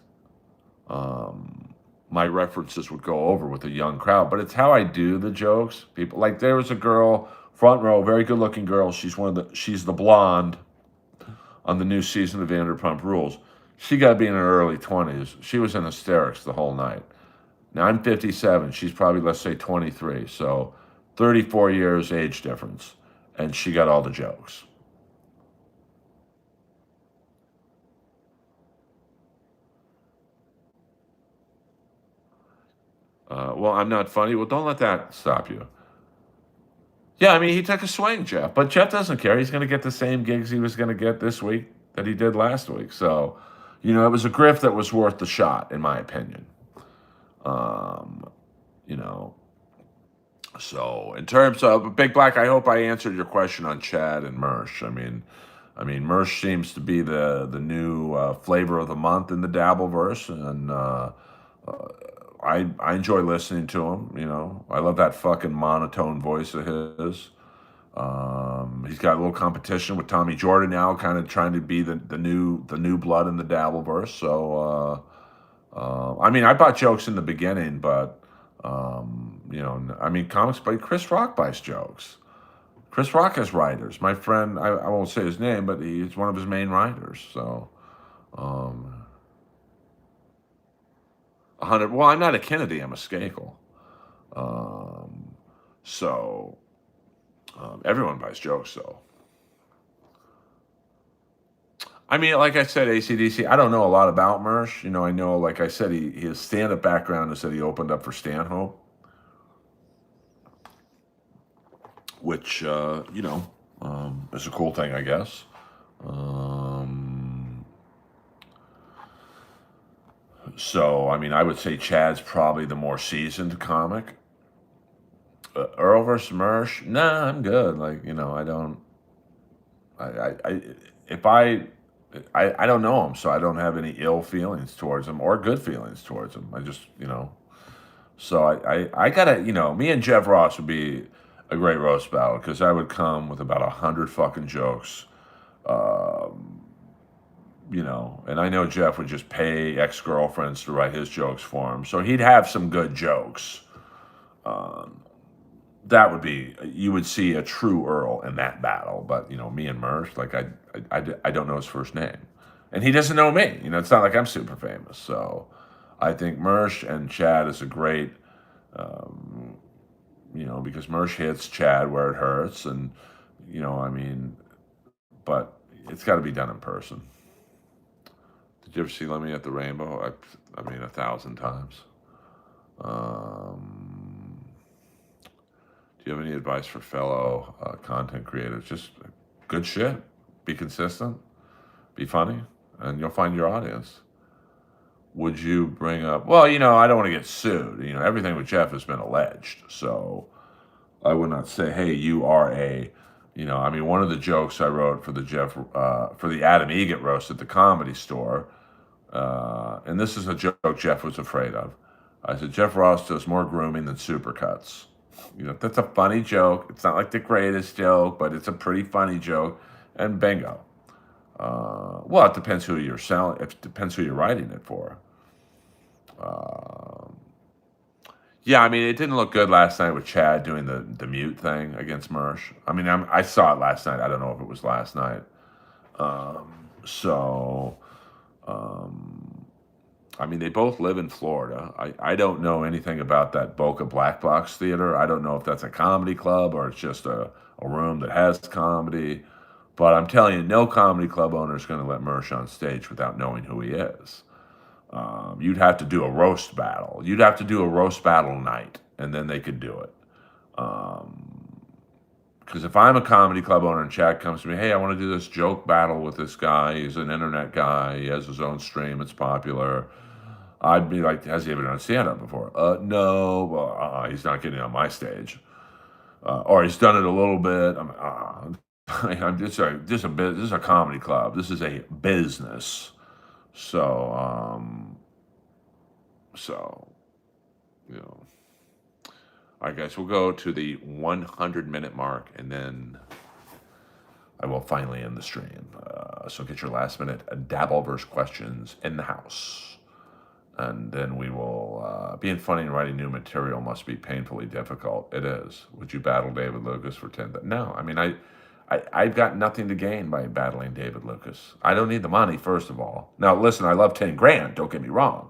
my references would go over with a young crowd, but it's how I do the jokes. People like there was a girl, front row, very good looking girl. She's the blonde on the new season of Vanderpump Rules. She got to be in her early 20s. She was in hysterics the whole night. Now I'm 57. She's probably, let's say, 23. So 34 years age difference. And she got all the jokes. Well, I'm not funny. Well, don't let that stop you. Yeah, I mean, he took a swing, Jeff. But Jeff doesn't care. He's going to get the same gigs he was going to get this week that he did last week. So, it was a grift that was worth the shot, in my opinion. Um, you know, so in terms of Big Black, I hope I answered your question on Chad and Mersh. I mean, Mersh seems to be the new flavor of the month in the Dabbleverse, and uh, I enjoy listening to him. I love that fucking monotone voice of his. He's got a little competition with Tommy Jordan now, kind of trying to be the new blood in the Dabbleverse. So I mean, I bought jokes in the beginning, but I mean, comics by Chris Rock buys jokes. Chris Rock has writers. My friend, I won't say his name, but he's one of his main writers. So, um, 100. Well, I'm not a Kennedy. I'm a Skakel. Um, so everyone buys jokes, though. I mean, like I said, ACDC. I don't know a lot about Mersh. I know, like I said, his stand-up background is that he opened up for Stanhope, which is a cool thing, I guess. Um, so, I mean, I would say Chad's probably the more seasoned comic. Earlverse Mersh, nah, I'm good. Like, I don't. I if I don't know him, so I don't have any ill feelings towards him or good feelings towards him. I just, so I gotta, me and Jeff Ross would be a great roast battle because I would come with about 100 fucking jokes, um, and I know Jeff would just pay ex-girlfriends to write his jokes for him, so he'd have some good jokes. Um, that would be you would see a true Earl in that battle. But me and Mersh, like I don't know his first name, and he doesn't know me. It's not like I'm super famous. So I think Mersh and Chad is a great, um, because Mersh hits Chad where it hurts, and I mean, but it's got to be done in person. Did you ever see Let Me at the Rainbow? I mean, 1,000 times. Um, Do you have any advice for fellow content creators? Just good shit. Be consistent. Be funny. and you'll find your audience. Would you bring up? Well, I don't want to get sued. Everything with Jeff has been alleged, so I would not say, "Hey, you are a." I mean, one of the jokes I wrote for the Adam Egget roast at the Comedy Store, and this is a joke Jeff was afraid of. I said Jeff Ross does more grooming than supercuts. That's a funny joke. It's not like the greatest joke, but it's a pretty funny joke. And bingo. Well, it depends who you're selling. It depends who you're writing it for. Um, yeah, I mean, it didn't look good last night with Chad doing the mute thing against Mersh. I mean, I saw it last night. I don't know if it was last night. So, um, I mean, they both live in Florida. I don't know anything about that Boca Black Box Theater. I don't know if that's a comedy club or it's just a room that has comedy. But I'm telling you, no comedy club owner is going to let Mersh on stage without knowing who he is. You'd have to do a roast battle. You'd have to do a roast battle night, and then they could do it. Because if I'm a comedy club owner and Chad comes to me, hey, I want to do this joke battle with this guy. He's an internet guy. He has his own stream. It's popular. I'd be like, has he ever done stand-up before? No. Well, he's not getting on my stage. Or he's done it a little bit. This is a comedy club. This is a business. So, you know. All right, guys, we'll go to the 100-minute mark, and then I will finally end the stream. So get your last-minute Dabbleverse questions in the house. And then we will, being funny and writing new material must be painfully difficult. It is. Would you battle David Lucas for 10? No, I mean, I've got nothing to gain by battling David Lucas. I don't need the money, first of all. Now, listen, I love 10 grand, don't get me wrong.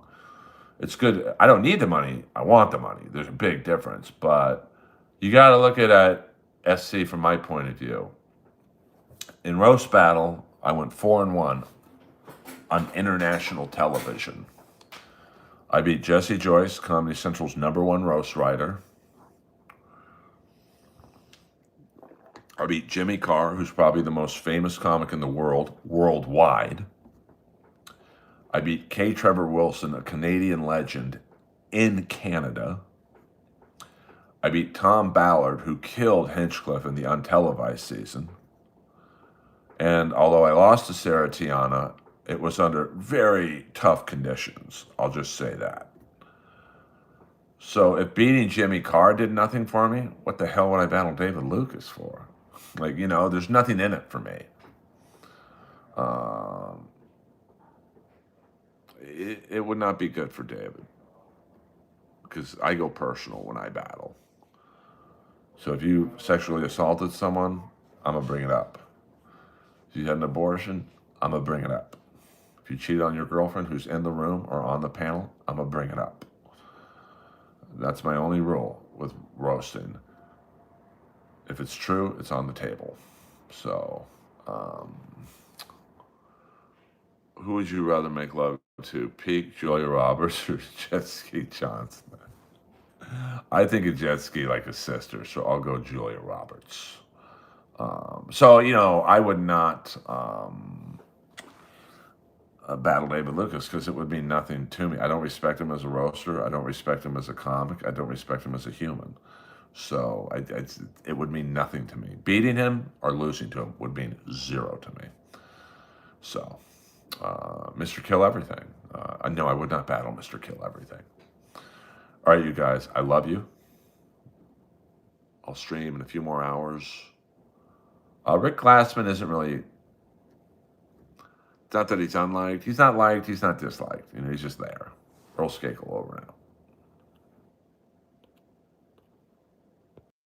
It's good. I don't need the money. I want the money. There's a big difference. But you got to look at SC from my point of view. In Roast Battle, I went 4-1 on international television. I beat Jesse Joyce, Comedy Central's #1 roast writer. I beat Jimmy Carr, who's probably the most famous comic in the world, worldwide. I beat K. Trevor Wilson, a Canadian legend, in Canada. I beat Tom Ballard, who killed Hinchcliffe in the untelevised season. And although I lost to Sarah Tiana, it was under very tough conditions. I'll just say that. So if beating Jimmy Carr did nothing for me, what the hell would I battle David Lucas for? There's nothing in it for me. It would not be good for David because I go personal when I battle. So if you sexually assaulted someone, I'm going to bring it up. If you had an abortion, I'm going to bring it up. If you cheated on your girlfriend who's in the room or on the panel, I'm going to bring it up. That's my only rule with roasting. If it's true, it's on the table. So, who would you rather make love to, Peak Julia Roberts or Jet Ski Johnson? I think of Jet Ski like a sister, so I'll go Julia Roberts. I would not battle David Lucas because it would mean nothing to me. I don't respect him as a roaster. I don't respect him as a comic. I don't respect him as a human. So it would mean nothing to me. Beating him or losing to him would mean zero to me. So, Mr. Kill Everything. No, I would not battle Mr. Kill Everything. All right, you guys, I love you. I'll stream in a few more hours. Rick Glassman isn't really, it's not that he's unliked. He's not liked, he's not disliked. He's just there. Earl Skakel over now.